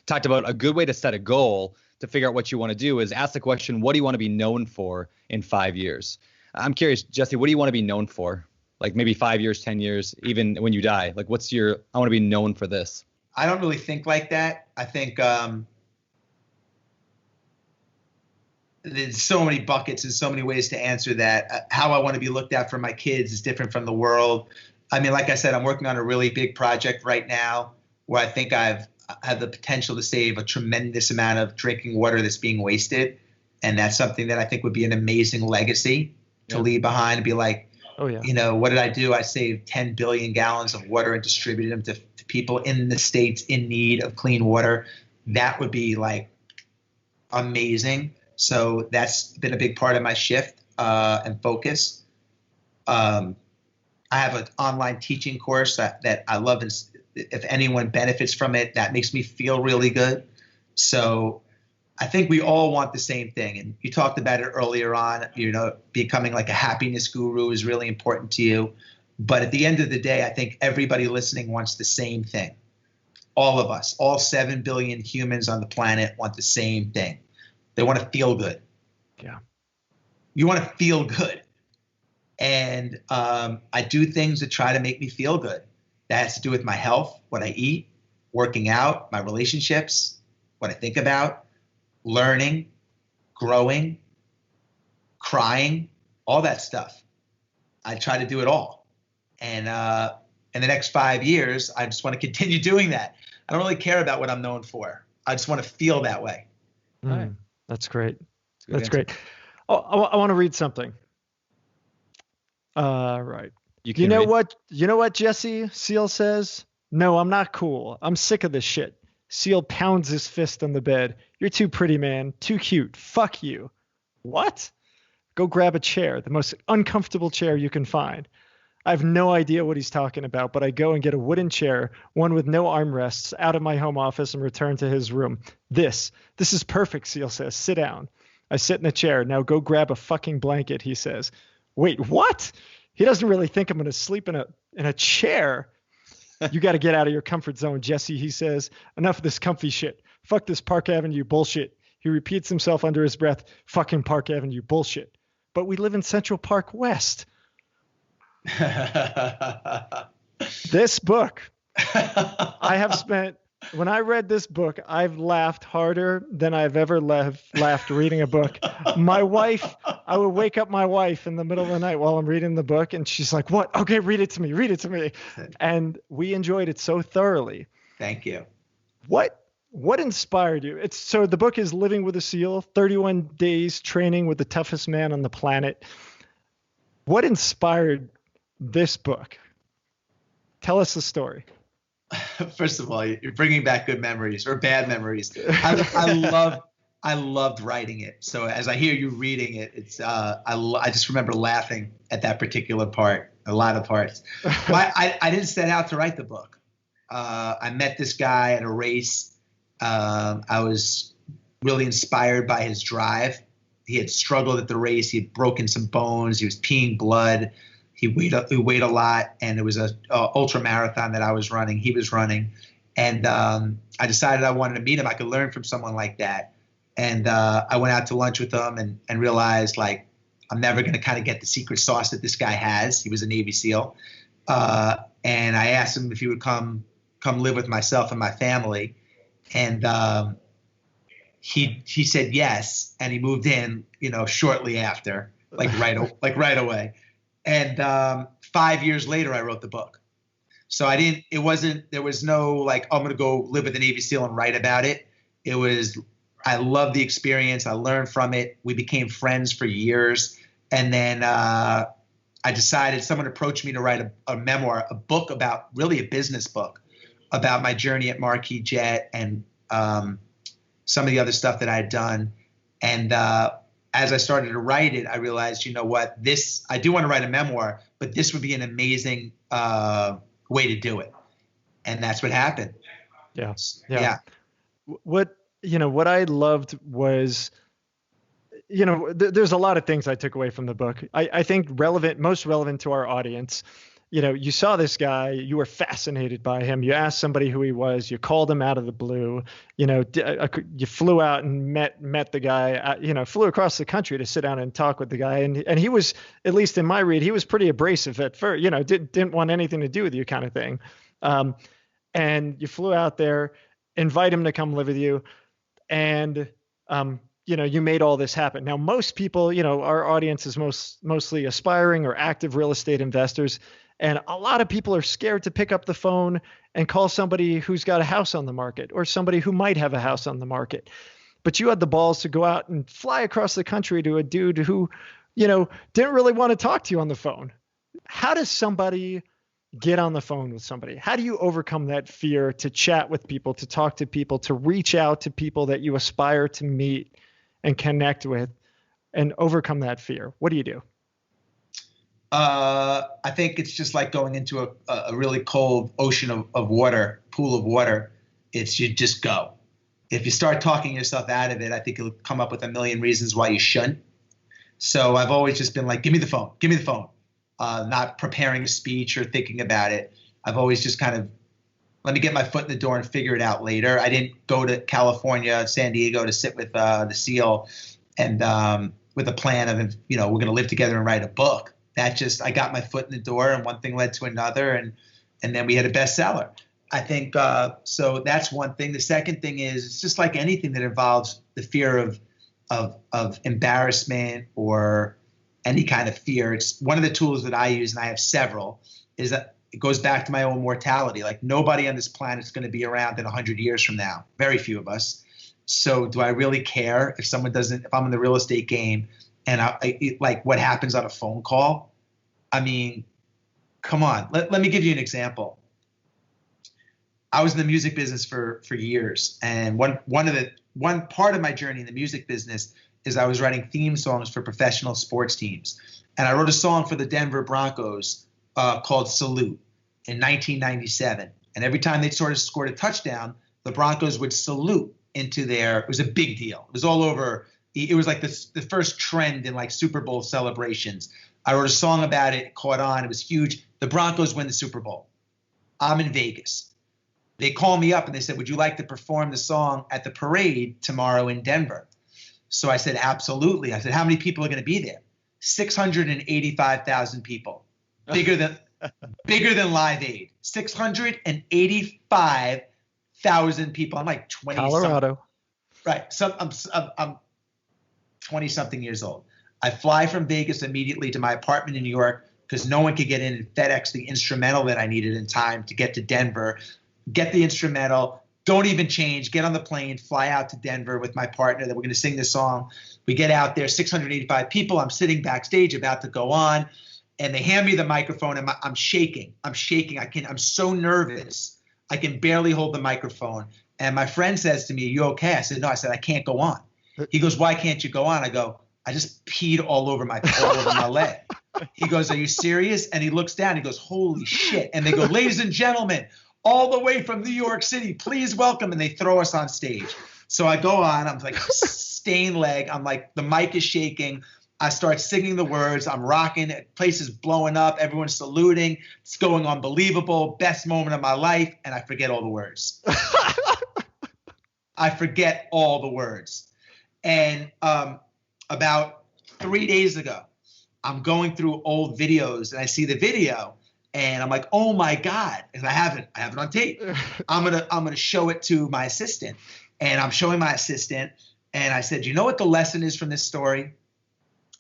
talked about a good way to set a goal to figure out what you want to do is ask the question, what do you want to be known for in 5 years? I'm curious, Jesse, what do you want to be known for? Like maybe 5 years, 10 years, even when you die? Like, I want to be known for this. I don't really think like that. I think there's so many buckets and so many ways to answer that. How I want to be looked at for my kids is different from the world. I mean, like I said, I'm working on a really big project right now where I think I have the potential to save a tremendous amount of drinking water that's being wasted. And that's something that I think would be an amazing legacy to leave behind and be like, you know, what did I do? I saved 10 billion gallons of water and distributed them to people in the states in need of clean water. That would be, like, amazing. So that's been a big part of my shift and focus. I have an online teaching course that I love. And if anyone benefits from it, that makes me feel really good. So I think we all want the same thing. And you talked about it earlier on, you know, becoming like a happiness guru is really important to you. But at the end of the day, I think everybody listening wants the same thing. All of us, all 7 billion humans on the planet want the same thing. They want to feel good. Yeah. You want to feel good. And I do things that try to make me feel good. That has to do with my health, what I eat, working out, my relationships, what I think about, learning, growing, crying, all that stuff. I try to do it all. And in the next 5 years, I just want to continue doing that. I don't really care about what I'm known for. I just want to feel that way. Right. That's great. That's great. Oh, I want to read something. Right. You know what Jesse Seal says? No, I'm not cool. I'm sick of this shit. Seal pounds his fist on the bed. You're too pretty, man. Too cute. Fuck you. What? Go grab a chair, the most uncomfortable chair you can find. I have no idea what he's talking about, but I go and get a wooden chair, one with no armrests, out of my home office and return to his room. This is perfect, Seal says. Sit down. I sit in the chair. Now go grab a fucking blanket, he says. Wait, what? He doesn't really think I'm going to sleep in a chair. You got to get out of your comfort zone, Jesse, he says. Enough of this comfy shit. Fuck this Park Avenue bullshit. He repeats himself under his breath. Fucking Park Avenue bullshit. But we live in Central Park West. This book, when I read this book, I've laughed harder than I've ever laughed reading a book. I would wake up my wife in the middle of the night while I'm reading the book, and she's like, what? Okay, read it to me. And we enjoyed it so thoroughly. Thank you. What inspired you? So the book is Living with a Seal, 31 Days Training with the Toughest Man on the Planet. What inspired this book? Tell us the story. First of all, you're bringing back good memories or bad memories. I loved writing it. So as I hear you reading it, it's I just remember laughing at that particular part, a lot of parts. Well, I didn't set out to write the book. I met this guy at a race. I was really inspired by his drive. He had struggled at the race. He had broken some bones. He was peeing blood. He weighed a lot, and it was a ultramarathon that I was running. He was running, and I decided I wanted to meet him. I could learn from someone like that. And I went out to lunch with him and realized, like, I'm never going to kind of get the secret sauce that this guy has. He was a Navy SEAL. And I asked him if he would come live with myself and my family. And he said yes. And he moved in, shortly after, like right away. And 5 years later, I wrote the book. So there was no like, I'm going to go live with a Navy SEAL and write about it. It was, I loved the experience. I learned from it. We became friends for years. And then I decided, someone approached me to write a memoir, a book about, really a business book about my journey at Marquis Jet and some of the other stuff that I had done. And as I started to write it, I realized, you know what, I do want to write a memoir, but this would be an amazing way to do it. And that's what happened. Yeah. What I loved was, there's a lot of things I took away from the book. I think most relevant to our audience. You saw this guy, you were fascinated by him. You asked somebody who he was, you called him out of the blue, you flew out and met the guy, flew across the country to sit down and talk with the guy. And he was, at least in my read, he was pretty abrasive at first, didn't want anything to do with you kind of thing. And you flew out there, invite him to come live with you. And, you made all this happen. Now, most people, our audience is mostly aspiring or active real estate investors. And a lot of people are scared to pick up the phone and call somebody who's got a house on the market or somebody who might have a house on the market. But you had the balls to go out and fly across the country to a dude who, didn't really want to talk to you on the phone. How does somebody get on the phone with somebody? How do you overcome that fear to chat with people, to talk to people, to reach out to people that you aspire to meet and connect with and overcome that fear? What do you do? I think it's just like going into a really cold ocean of water, pool of water. You just go. If you start talking yourself out of it, I think you'll come up with a million reasons why you shouldn't. So I've always just been like, give me the phone, not preparing a speech or thinking about it. I've always just kind of, let me get my foot in the door and figure it out later. I didn't go to California, San Diego to sit with the SEAL and with a plan of, we're going to live together and write a book. I got my foot in the door and one thing led to another. And then we had a bestseller. I think, so that's one thing. The second thing is, it's just like anything that involves the fear of embarrassment or any kind of fear. It's one of the tools that I use, and I have several, is that it goes back to my own mortality. Like, nobody on this planet is going to be around in 100 years from now. Very few of us. So do I really care if someone doesn't, if I'm in the real estate game and like what happens on a phone call? I mean, come on. Let me give you an example. I was in the music business for years. And one part of my journey in the music business is I was writing theme songs for professional sports teams. And I wrote a song for the Denver Broncos called Salute in 1997. And every time they sort of scored a touchdown, the Broncos would salute into it was a big deal. It was all over. It was like the first trend in like Super Bowl celebrations. I wrote a song about it, caught on. It was huge. The Broncos win the Super Bowl. I'm in Vegas. They call me up and they said, would you like to perform the song at the parade tomorrow in Denver? So I said, absolutely. I said, how many people are going to be there? 685,000 people. Bigger than Live Aid. 685,000 people. I'm like 20. Colorado. Right. So I'm 20 something years old. I fly from Vegas immediately to my apartment in New York because no one could get in and FedEx the instrumental that I needed in time to get to Denver. Get the instrumental, don't even change, get on the plane, fly out to Denver with my partner that we're going to sing this song. We get out there, 685 people. I'm sitting backstage about to go on, and they hand me the microphone, and I'm shaking. I'm so nervous. I can barely hold the microphone. And my friend says to me, "You okay?" I said, "No." I said, "I can't go on." He goes, "Why can't you go on?" I go, "I just peed all over my leg." He goes, "Are you serious?" And he looks down. He goes, "Holy shit!" And they go, "Ladies and gentlemen, all the way from New York City, please welcome." And they throw us on stage. So I go on. I'm like stained leg. I'm like, the mic is shaking. I start singing the words. I'm rocking. The place is blowing up. Everyone's saluting. It's going unbelievable. Best moment of my life. And I forget all the words. I forget all the words. And about 3 days ago, I'm going through old videos and I see the video and I'm like, oh my God. And I have it on tape. I'm gonna show it to my assistant. And I'm showing my assistant and I said, you know what the lesson is from this story?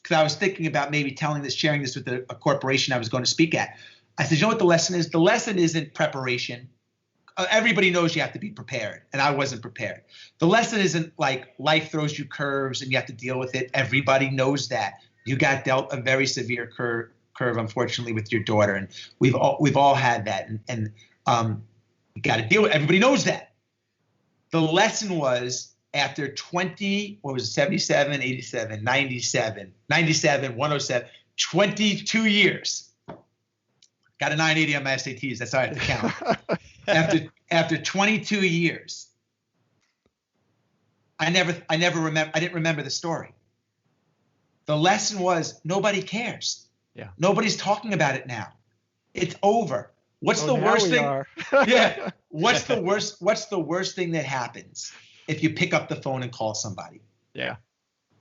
Because I was thinking about maybe sharing this with a corporation I was going to speak at. I said, you know what the lesson is? The lesson isn't preparation. Everybody knows you have to be prepared, and I wasn't prepared. The lesson isn't like life throws you curves and you have to deal with it. Everybody knows that. You got dealt a very severe curve, unfortunately, with your daughter, and we've all had that, and you got to deal with it. Everybody knows that. The lesson was after 77, 87, 97, 97, 107, 22 years. Got a 980 on my SATs. That's how I have to count. After 22 years, I didn't remember the story. The lesson was nobody cares. Yeah. Nobody's talking about it now. It's over. What's the worst thing? Yeah. What's the worst thing that happens if you pick up the phone and call somebody? Yeah.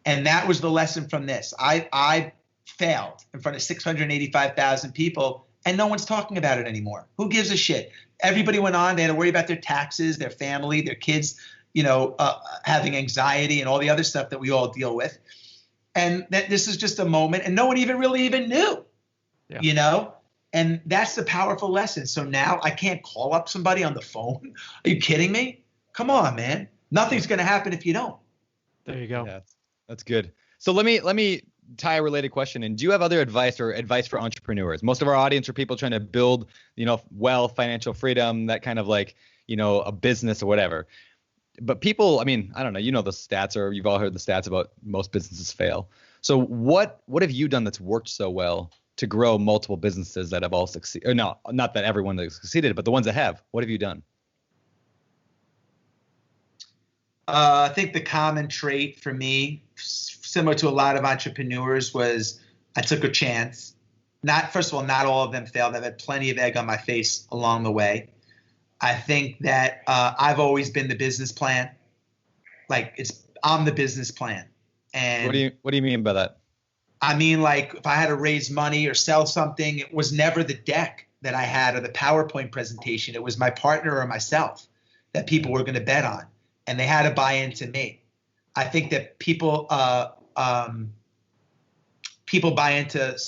And that was the lesson from this. I failed in front of 685,000 people. And no one's talking about it anymore. Who gives a shit? Everybody went on. They had to worry about their taxes, their family, their kids, having anxiety and all the other stuff that we all deal with. And that this is just a moment, and no one even knew, And that's the powerful lesson. So now I can't call up somebody on the phone. Are you kidding me? Come on, man. Nothing's going to happen if you don't. There you go. Yeah, that's good. So let me tie a related question in. Do you have other advice for entrepreneurs? Most of our audience are people trying to build, wealth, financial freedom, that kind of like, a business or whatever. But people, I mean, I don't know, the stats, or you've all heard the stats about most businesses fail. So what have you done that's worked so well to grow multiple businesses that have all succeeded? Or no, not that everyone that succeeded, but the ones that have. What have you done? I think the common trait for me, similar to a lot of entrepreneurs, was I took a chance. First of all, not all of them failed. I've had plenty of egg on my face along the way. I think that I've always been the business plan. I'm the business plan. And what do you mean by that? I mean, like, if I had to raise money or sell something, it was never the deck that I had or the PowerPoint presentation. It was my partner or myself that people were going to bet on, and they had to buy into me. I think that people buy into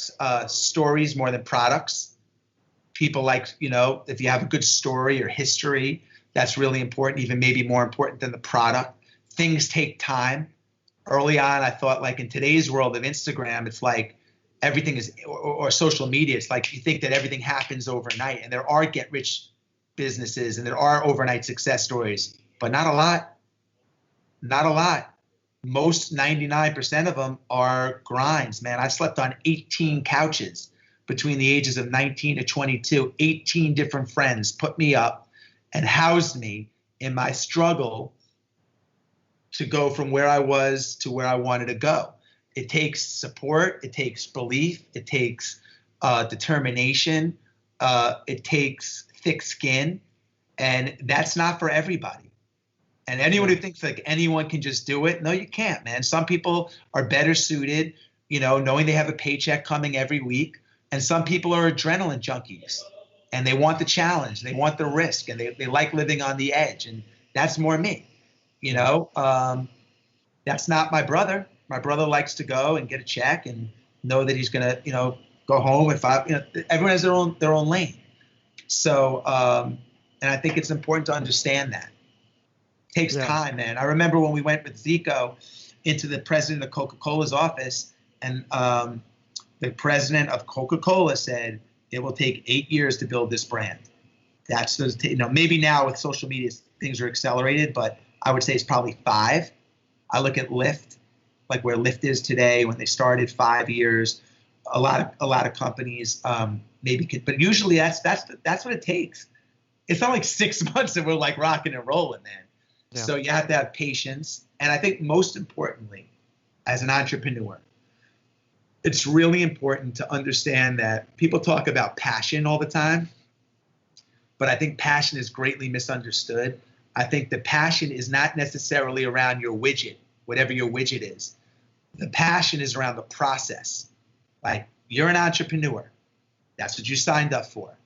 stories more than products. People like, if you have a good story or history, that's really important, even maybe more important than the product. Things take time. Early on, I thought, like, in today's world of Instagram, it's like everything is, or social media, it's like you think that everything happens overnight. And there are get-rich businesses and there are overnight success stories, but not a lot. Not a lot. Most 99% of them are grinds, man. I slept on 18 couches between the ages of 19 to 22. 18 different friends put me up and housed me in my struggle to go from where I was to where I wanted to go. It takes support. It takes belief. It takes determination. It takes thick skin. And that's not for everybody. And anyone who thinks like anyone can just do it, no, you can't, man. Some people are better suited, knowing they have a paycheck coming every week. And some people are adrenaline junkies and they want the challenge. They want the risk, and they like living on the edge. And that's more me. That's not my brother. My brother likes to go and get a check and know that he's going to, go home. Everyone has their own lane. So, and I think it's important to understand that. It takes time, man. I remember when we went with Zico into the president of Coca-Cola's office, and the president of Coca-Cola said, it will take 8 years to build this brand. That's maybe now with social media things are accelerated, but I would say it's probably 5. I look at Lyft, like where Lyft is today. When they started, 5 years. A lot of companies maybe could, but usually that's what it takes. It's not like 6 months and we're like rocking and rolling, man. Yeah. So you have to have patience, and I think most importantly, as an entrepreneur, it's really important to understand that people talk about passion all the time, but I think passion is greatly misunderstood. I think the passion is not necessarily around your widget, whatever your widget is. The passion is around the process. Like, you're an entrepreneur. That's what you signed up for.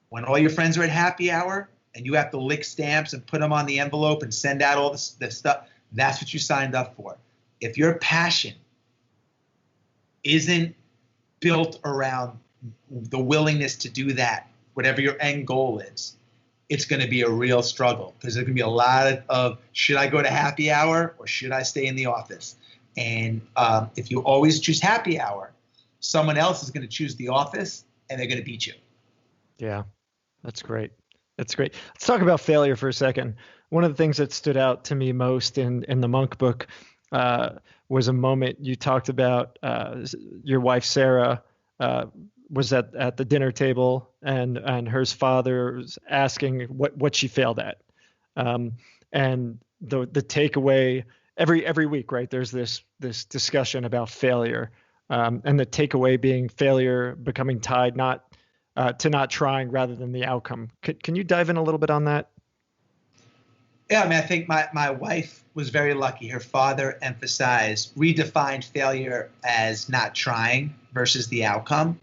When all your friends are at happy hour and you have to lick stamps and put them on the envelope and send out all the stuff, that's what you signed up for. If your passion isn't built around the willingness to do that, whatever your end goal is, it's going to be a real struggle, because there's going to be a lot of should I go to happy hour or should I stay in the office? And if you always choose happy hour, someone else is going to choose the office and they're going to beat you. Yeah, that's great. That's great. Let's talk about failure for a second. One of the things that stood out to me most in the Monk book was a moment you talked about. Your wife, Sarah, was at the dinner table, and her father was asking what she failed at. And the takeaway every week, right? There's this discussion about failure, and the takeaway being failure becoming tied to not trying rather than the outcome. Can you dive in a little bit on that? Yeah, I mean, I think my wife was very lucky. Her father redefined failure as not trying versus the outcome.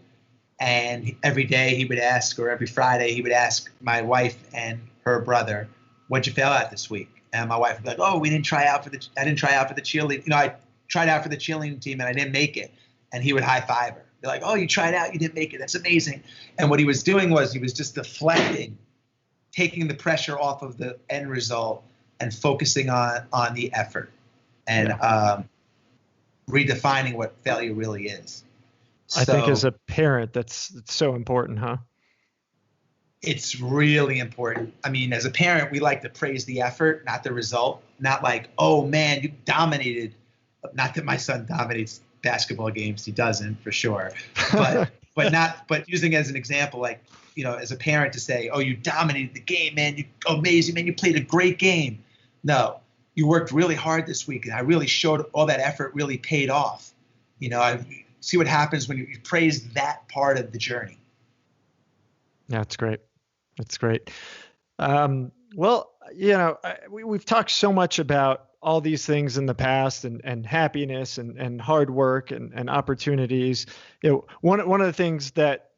And every day he would ask, or every Friday he would ask my wife and her brother, "What'd you fail at this week?" And my wife would be like, "Oh, I didn't try out for the cheerleading. I tried out for the cheerleading team and I didn't make it." And he would high five her. They're like, "Oh, you tried out, you didn't make it. That's amazing." And what he was doing was he was just deflecting, taking the pressure off of the end result and focusing on the effort and redefining what failure really is. I think as a parent, that's so important, huh? It's really important. I mean, as a parent, we like to praise the effort, not the result. Not like, "Oh man, you dominated." Not that my son dominates basketball games. He doesn't, for sure. But but using as an example, like, as a parent to say, "Oh, you dominated the game, man. You amazing, man. You played a great game." No, you worked really hard this week, and I really showed all that effort really paid off. I see what happens when you praise that part of the journey. Yeah, that's great. That's great. Well, we've talked so much about all these things in the past and happiness and hard work and opportunities. One of the things that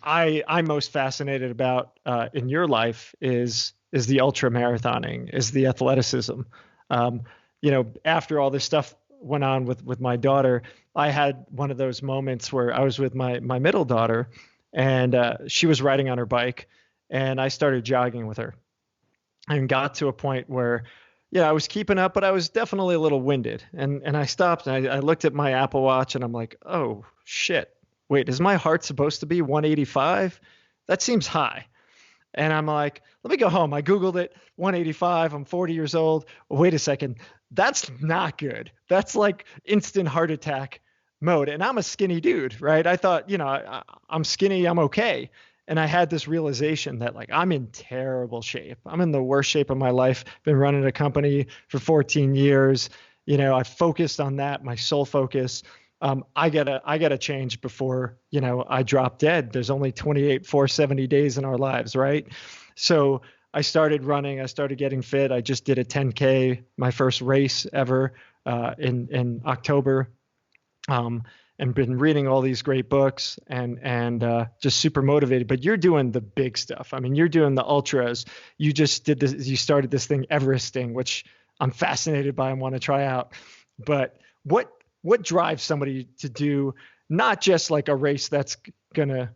I'm most fascinated about in your life is the ultramarathoning, is the athleticism. After all this stuff went on with my daughter, I had one of those moments where I was with my middle daughter, and she was riding on her bike, and I started jogging with her, and got to a point where, I was keeping up, but I was definitely a little winded, and I stopped and I looked at my Apple Watch, and I'm like, oh shit, wait, is my heart supposed to be 185? That seems high. And I'm like, let me go home. I Googled it, 185. I'm 40 years old. Wait a second. That's not good. That's like instant heart attack mode. And I'm a skinny dude, right? I thought, I'm skinny. I'm okay. And I had this realization that, like, I'm in terrible shape. I'm in the worst shape of my life. Been running a company for 14 years. I focused on that, my sole focus. I gotta change before, I drop dead. There's only 28 470 days in our lives, right? So I started running. I started getting fit. I just did a 10K, my first race ever, in October, and been reading all these great books and just super motivated. But you're doing the big stuff. I mean, you're doing the ultras. You just did this. You started this thing, Everesting, which I'm fascinated by and want to try out. But what drives somebody to do not just like a race that's gonna,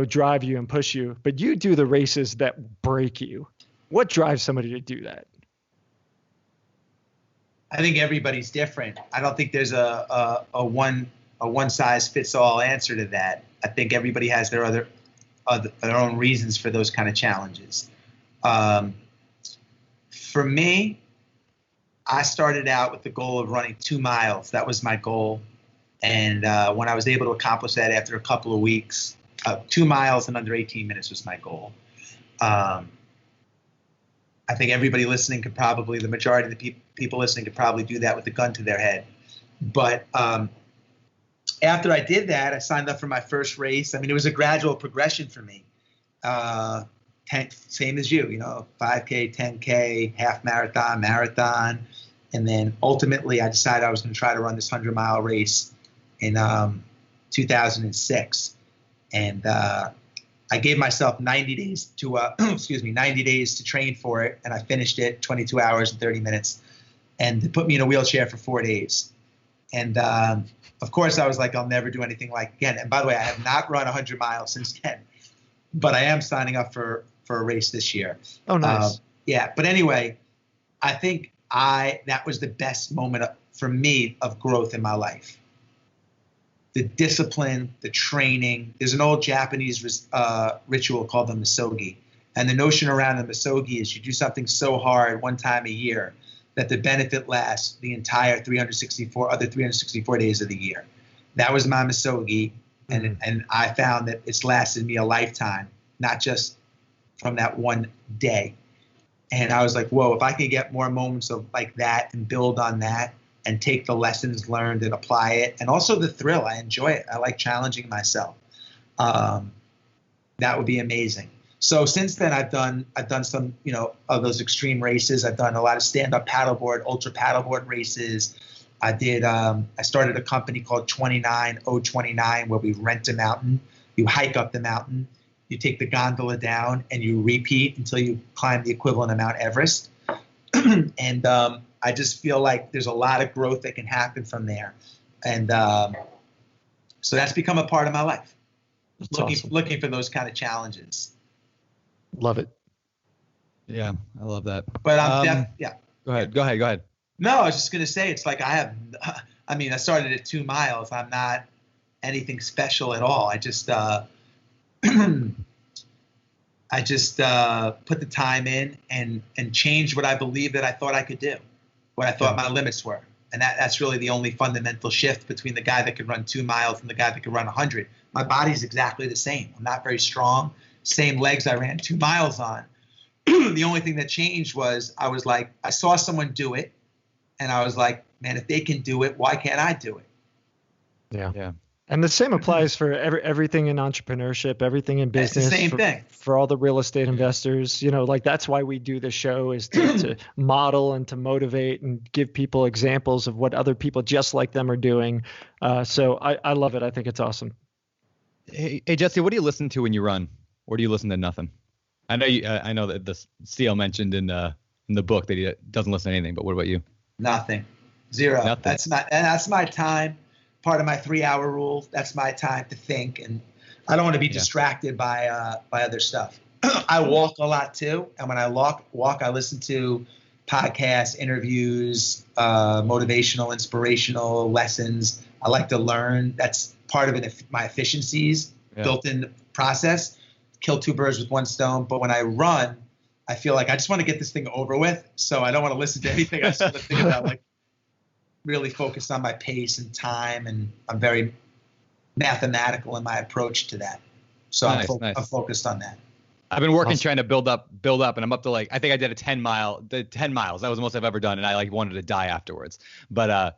drive you and push you, but you do the races that break you? What drives somebody to do that? I think everybody's different. I don't think there's a one size fits all answer to that. I think everybody has their own reasons for those kind of challenges. For me, I started out with the goal of running 2 miles. That was my goal. And when I was able to accomplish that after a couple of weeks, 2 miles in under 18 minutes was my goal. I think everybody listening could probably, the majority of the people listening could probably do that with a gun to their head. But after I did that, I signed up for my first race. I mean, it was a gradual progression for me. Same as you, 5K, 10K, half marathon, marathon. And then ultimately I decided I was going to try to run this 100-mile race in 2006. And I gave myself 90 days to 90 days to train for it, and I finished it 22 hours and 30 minutes, and they put me in a wheelchair for 4 days. And of course, I was like, I'll never do anything like again. And by the way, I have not run 100 miles since then, but I am signing up for a race this year. Oh, nice. Yeah, but anyway, I think that was the best moment for me of growth in my life. The discipline, the training. There's an old Japanese ritual called the misogi. And the notion around the misogi is you do something so hard one time a year that the benefit lasts the entire 364 days of the year. That was my misogi. And I found that it's lasted me a lifetime, not just from that one day. And I was like, whoa, if I could get more moments of like that and build on that, and take the lessons learned and apply it. And also the thrill. I enjoy it. I like challenging myself. That would be amazing. So since then I've done some, of those extreme races. I've done a lot of stand-up paddleboard, ultra paddleboard races. I started a company called 29029 where we rent a mountain. You hike up the mountain, you take the gondola down, and you repeat until you climb the equivalent of Mount Everest. And I just feel like there's a lot of growth that can happen from there. And so that's become a part of my life. Looking for those kind of challenges. Love it. Yeah, I love that. But yeah. Go ahead. No, I was just going to say, it's like I started at 2 miles. I'm not anything special at all. I just put the time in and changed what I believed that I thought I could do, what I thought my limits were. And that's really the only fundamental shift between the guy that could run 2 miles and the guy that could run 100. My body's exactly the same. I'm not very strong. Same legs I ran 2 miles on. The only thing that changed was I was like, I saw someone do it, and I was like, man, if they can do it, why can't I do it? Yeah. And the same applies for everything in entrepreneurship, everything in business. It's the same thing. For all the real estate investors, like that's why we do this show, is to model and to motivate and give people examples of what other people just like them are doing. So I love it. I think it's awesome. Hey, Jesse, what do you listen to when you run? Or do you listen to nothing? I know that the CEO mentioned in the book that he doesn't listen to anything, but what about you? Nothing. Zero. Nothing. That's my time. Part of my 3-hour rule. That's my time to think, and I don't want to be distracted by other stuff. I walk a lot too, and when I walk, I listen to podcasts, interviews, motivational, inspirational lessons. I like to learn. That's part of it. My efficiencies built-in process. Kill 2 birds with 1 stone. But when I run, I feel like I just want to get this thing over with. So I don't want to listen to anything. I just want to think about like really focus on my pace and time, and I'm very mathematical in my approach to that. So nice. I'm focused on that. I've been working trying to build up, and I'm up to I think I did the 10 miles. That was the most I've ever done, and I wanted to die afterwards. But I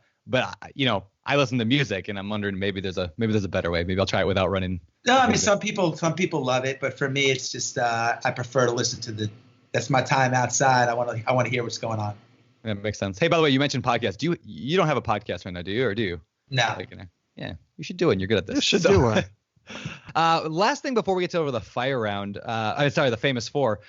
listen to music, and I'm wondering maybe there's a better way. Maybe I'll try it without running. No, I mean some people love it, but for me it's just I prefer to listen to that's my time outside. I want to hear what's going on. That makes sense. Hey, by the way, you mentioned podcasts. You don't have a podcast right now, do you? Or do you? No. Yeah, you should do it. And you're good at this. You should do one. Last thing before we get to over the fire round, the famous 4.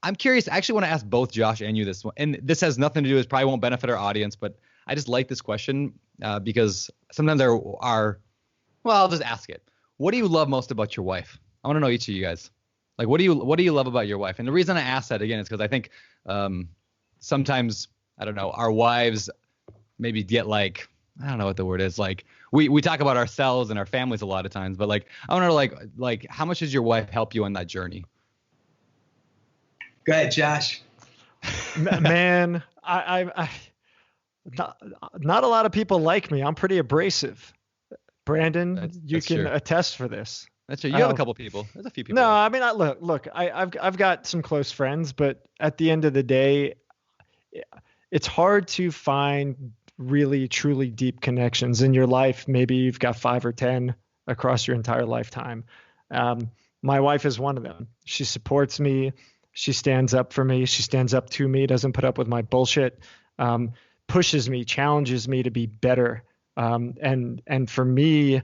I'm curious. I actually want to ask both Josh and you this one. And this has nothing to do with, probably won't benefit our audience, but I just like this question because sometimes I'll just ask it. What do you love most about your wife? I want to know each of you guys. Like, what do you love about your wife? And the reason I ask that again is because I think sometimes, I don't know, our wives maybe get like, I don't know what the word is. Like we talk about ourselves and our families a lot of times, but like, I want to know like how much does your wife help you on that journey? Go ahead, Josh. Man, I not a lot of people like me. I'm pretty abrasive. Brandon, that's can true. Attest for this. That's true. You have a couple people. There's a few people. No, I mean, look, I've got some close friends, but at the end of the day, it's hard to find really, truly deep connections in your life. Maybe you've got 5 or 10 across your entire lifetime. My wife is one of them. She supports me. She stands up for me. She stands up to me, doesn't put up with my bullshit. pushes me, challenges me to be better. And for me,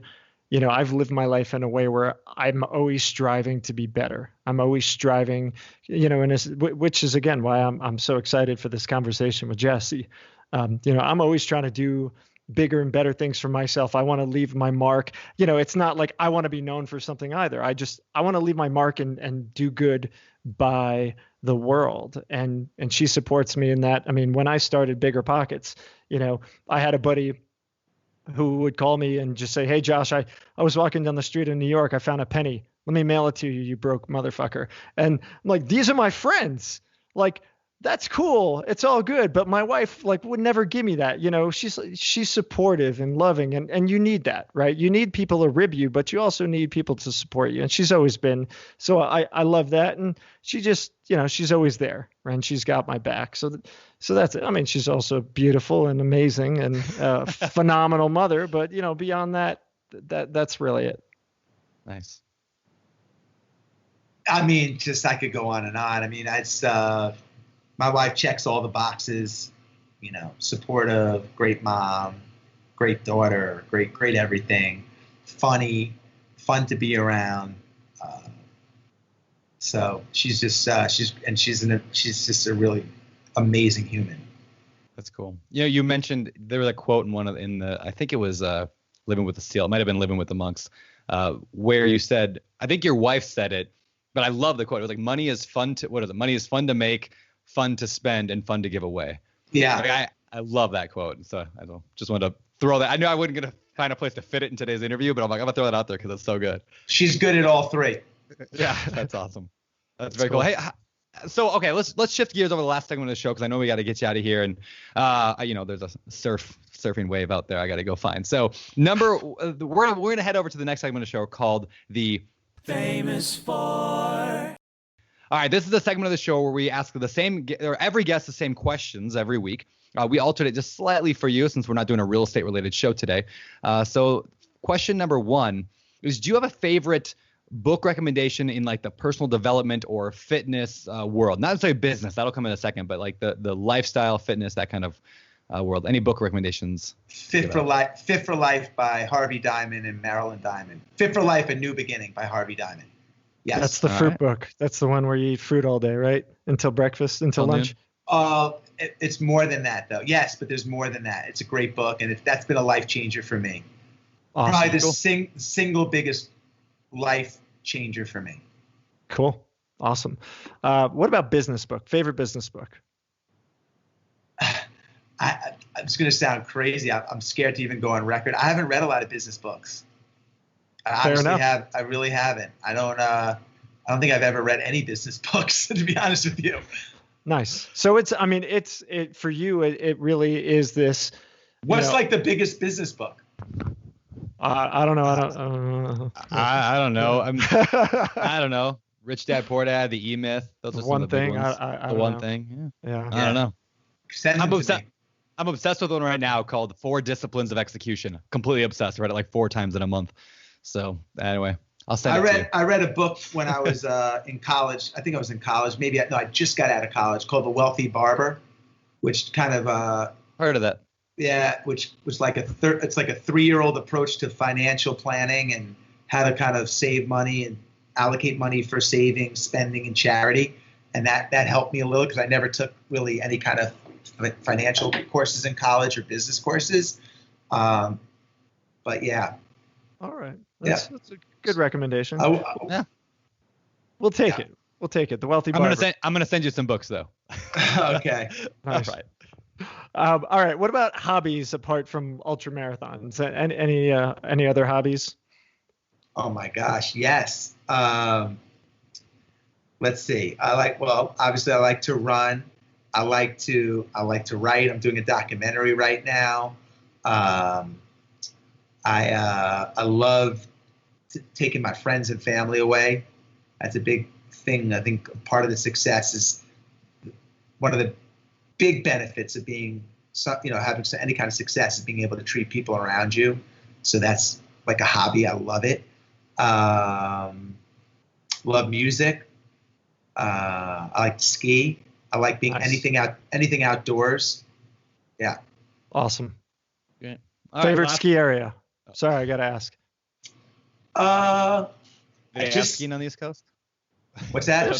I've lived my life in a way where I'm always striving to be better. I'm always striving, which is again why I'm so excited for this conversation with Jesse. I'm always trying to do bigger and better things for myself. I want to leave my mark. It's not like I want to be known for something either. I want to leave my mark and do good by the world. And she supports me in that. I mean, when I started BiggerPockets, I had a buddy who would call me and just say, "Hey, Josh, I was walking down the street in New York. I found a penny. Let me mail it to you, you broke motherfucker." And I'm like, these are my friends. Like, that's cool. It's all good. But my wife would never give me that. She's supportive and loving, and you need that, right? You need people to rib you, but you also need people to support you. And she's always been. So I love that. And she just, she's always there, right? And she's got my back. So that's it. I mean, she's also beautiful and amazing and phenomenal mother, but beyond that's really it. Nice. I mean, I could go on and on. I mean, my wife checks all the boxes, supportive, great mom, great daughter, great everything, funny, fun to be around. So she's just she's just a really amazing human. That's cool. You mentioned there was a quote in I think it was Living with the Seal. It might have been Living with the Monks, where you said, I think your wife said it, but I love the quote. It was like, money is fun to make, fun to spend, and fun to give away. Yeah. I love that quote. So I just wanted to throw that. I knew I wasn't going to find a place to fit it in today's interview, but I'm like, I'm going to throw that out there because it's so good. She's good at all three. Yeah, that's awesing. That's very cool. Hey, so, okay, let's shift gears over the last segment of the show because I know we got to get you out of here. And, there's a surfing wave out there I got to go find. So we're going to head over to the next segment of the show called the Famous Four. All right, this is the segment of the show where we ask every guest the same questions every week. We altered it just slightly for you since we're not doing a real estate related show today. So question number 1 is, do you have a favorite book recommendation in the personal development or fitness world? Not necessarily business, that'll come in a second, but the lifestyle, fitness, that kind of world. Any book recommendations? Fit for Life by Harvey Diamond and Marilyn Diamond. Fit for Life, A New Beginning by Harvey Diamond. Yes. That's the fruit book. That's the one where you eat fruit all day, right? Until breakfast, until lunch. It's more than that, though. Yes, but there's more than that. It's a great book, and that's been a life changer for me. Awesome. Probably the single biggest life changer for me. Cool. Awesome. What about business book? Favorite business book? It's going to sound crazy. I'm scared to even go on record. I haven't read a lot of business books. I really haven't. I don't think I've ever read any business books, to be honest with you. Nice. So it's for you, it really is this. What's the biggest business book? I don't know. I don't know. I don't know. Rich Dad, Poor Dad, The E-Myth. Those are some of the big ones. I don't one know. thing. Yeah. I don't know. I'm obsessed with one right now called 4 Disciplines of Execution. Completely obsessed. I read it 4 times in a month. So anyway, I'll send it to you. I read a book when I was in college. I think I was in college. I just got out of college, called The Wealthy Barber, which kind of heard of that. Yeah, which was it's like a 3-year-old approach to financial planning and how to kind of save money and allocate money for savings, spending, and charity. And that helped me a little because I never took really any kind of financial courses in college or business courses. But yeah. All right. That's a good recommendation. Yeah. We'll take it. We'll take it. The Wealthy Barber. I'm gonna send you some books though. Okay. Nice. All right. All right. What about hobbies apart from ultramarathons? Any other hobbies? Oh my gosh, yes. Let's see. Obviously I like to run. I like to write. I'm doing a documentary right now. I love taking my friends and family away. That's a big thing. I think part of the success is one of the big benefits of being, having any kind of success is being able to treat people around you. So that's like a hobby. I love it. Love music. I like to ski. I like being anything outdoors. Yeah. Awesome. Yeah. Favorite ski area? Sorry, I got to ask. Do they have skiing on the East Coast? What's that?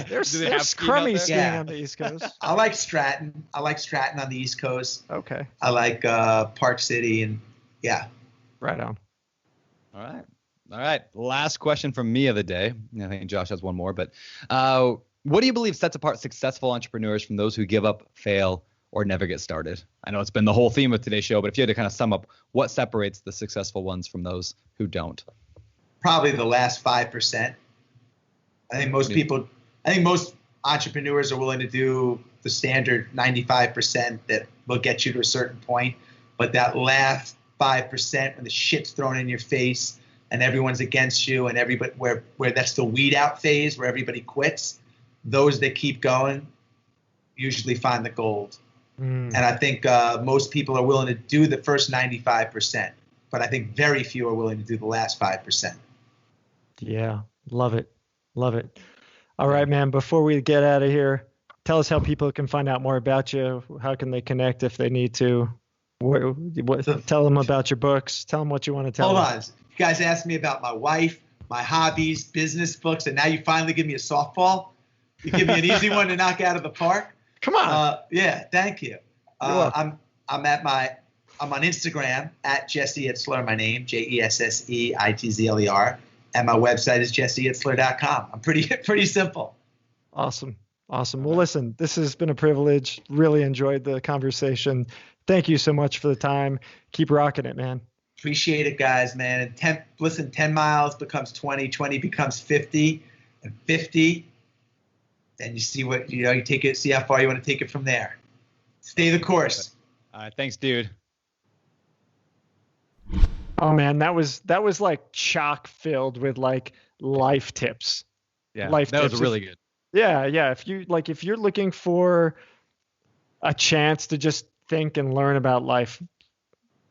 There's crummy skiing on the East Coast. I like Stratton. I like Stratton on the East Coast. Okay. I like Park City and yeah. Right on. All right. Last question from me of the day. I think Josh has one more, but what do you believe sets apart successful entrepreneurs from those who give up, fail, or never get started? I know it's been the whole theme of today's show, but if you had to kind of sum up what separates the successful ones from those who don't? Probably the last 5%. I think most entrepreneurs are willing to do the standard 95% that will get you to a certain point. But that last 5%, when the shit's thrown in your face and everyone's against you and everybody where that's the weed out phase where everybody quits, those that keep going usually find the gold. And I think most people are willing to do the first 95%, but I think very few are willing to do the last 5%. Yeah, love it. All right, man, before we get out of here, tell us how people can find out more about you. How can they connect if they need to? Tell them about your books. Tell them what you want to tell them. Hold on. You guys asked me about my wife, my hobbies, business books, and now you finally give me a softball? You give me an easy one to knock out of the park? Come on. Yeah, thank you. I'm on Instagram at Jesse Itzler, my name, JESSEITZLER. And my website is jesseitzler.com. I'm pretty simple. Awesome. Well, listen, this has been a privilege. Really enjoyed the conversation. Thank you so much for the time. Keep rocking it, man. Appreciate it, guys, man. And 10 miles becomes 20, 20 becomes 50, and 50, then you see you take it, see how far you want to take it from there. Stay the course. All right, thanks, dude. Oh man, that was like chock filled with like life tips. Yeah, that was really good. Yeah. If you're looking for a chance to just think and learn about life,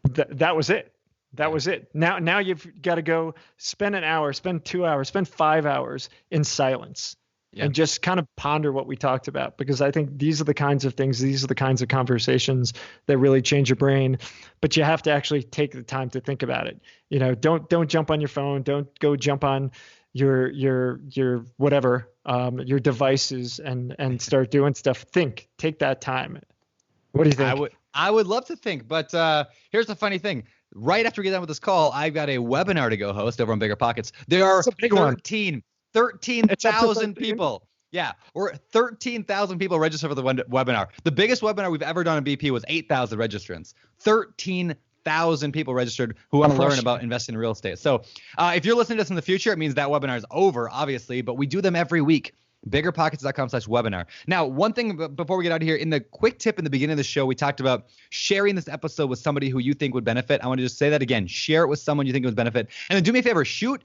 that was it. That was it. Now you've got to go spend an hour, spend 2 hours, spend 5 hours in silence. Yeah. And just kind of ponder what we talked about, because I think these are the kinds of things, these are the kinds of conversations that really change your brain. But you have to actually take the time to think about it. Don't jump on your phone. Don't go jump on your whatever, your devices and start doing stuff. Take that time. What do you think? I would love to think, but here's the funny thing. Right after we get done with this call, I've got a webinar to go host over on BiggerPockets. There are 13,000 people. Yeah, we're 13,000 people registered for the webinar. The biggest webinar we've ever done in BP was 8,000 registrants. 13,000 people registered who want to learn about investing in real estate. So if you're listening to this in the future, it means that webinar is over, obviously, but we do them every week. BiggerPockets.com/webinar. Now, one thing before we get out of here, in the quick tip in the beginning of the show, we talked about sharing this episode with somebody who you think would benefit. I want to just say that again. Share it with someone you think would benefit. And then do me a favor, shoot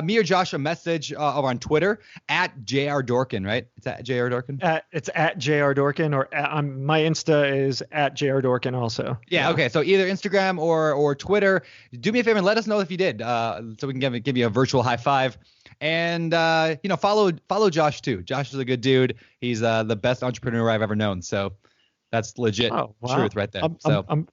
me or Josh a message over on Twitter at JR Dorkin, right? It's at JR Dorkin? It's at JR Dorkin, or my Insta is at JR Dorkin also. Yeah, okay. So either Instagram or Twitter. Do me a favor and let us know if you did, so we can give you a virtual high five. And, follow Josh too. Josh is a good dude. He's the best entrepreneur I've ever known. So that's legit truth right there.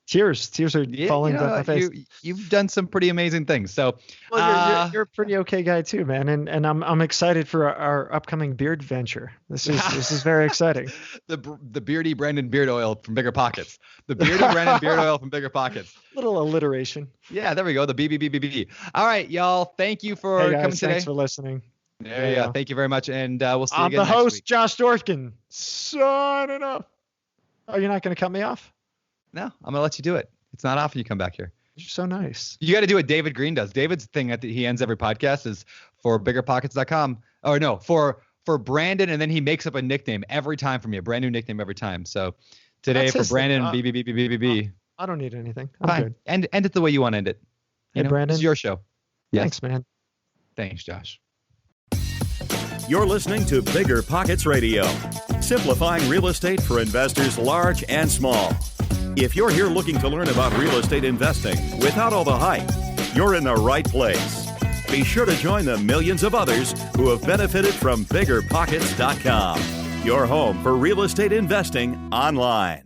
Tears are falling down my face. You've done some pretty amazing things. So you're a pretty okay guy too, man. And I'm excited for our upcoming beard venture. This is very exciting. The beardy Brandon beard oil from BiggerPockets. The beardy Brandon beard oil from BiggerPockets. Little alliteration. Yeah, there we go. The BBBBB. All right, y'all. Thank you for coming today. Thanks for listening. Yeah. Thank you very much, and we'll see you again next week. I'm the host, week. Josh Dorkin. Signing off. Oh, you're not going to cut me off? No, I'm going to let you do it. It's not often you come back here. You're so nice. You got to do what David Green does. David's thing that he ends every podcast is for BiggerPockets.com. Or no, for Brandon, and then he makes up a nickname every time for me, a brand new nickname every time. So today for Brandon, BBBBBB. I don't need anything. I'm good. End it the way you want to end it. Hey, Brandon. It's your show. Yes. Thanks, man. Thanks, Josh. You're listening to BiggerPockets Radio, simplifying real estate for investors large and small. If you're here looking to learn about real estate investing without all the hype, you're in the right place. Be sure to join the millions of others who have benefited from BiggerPockets.com, your home for real estate investing online.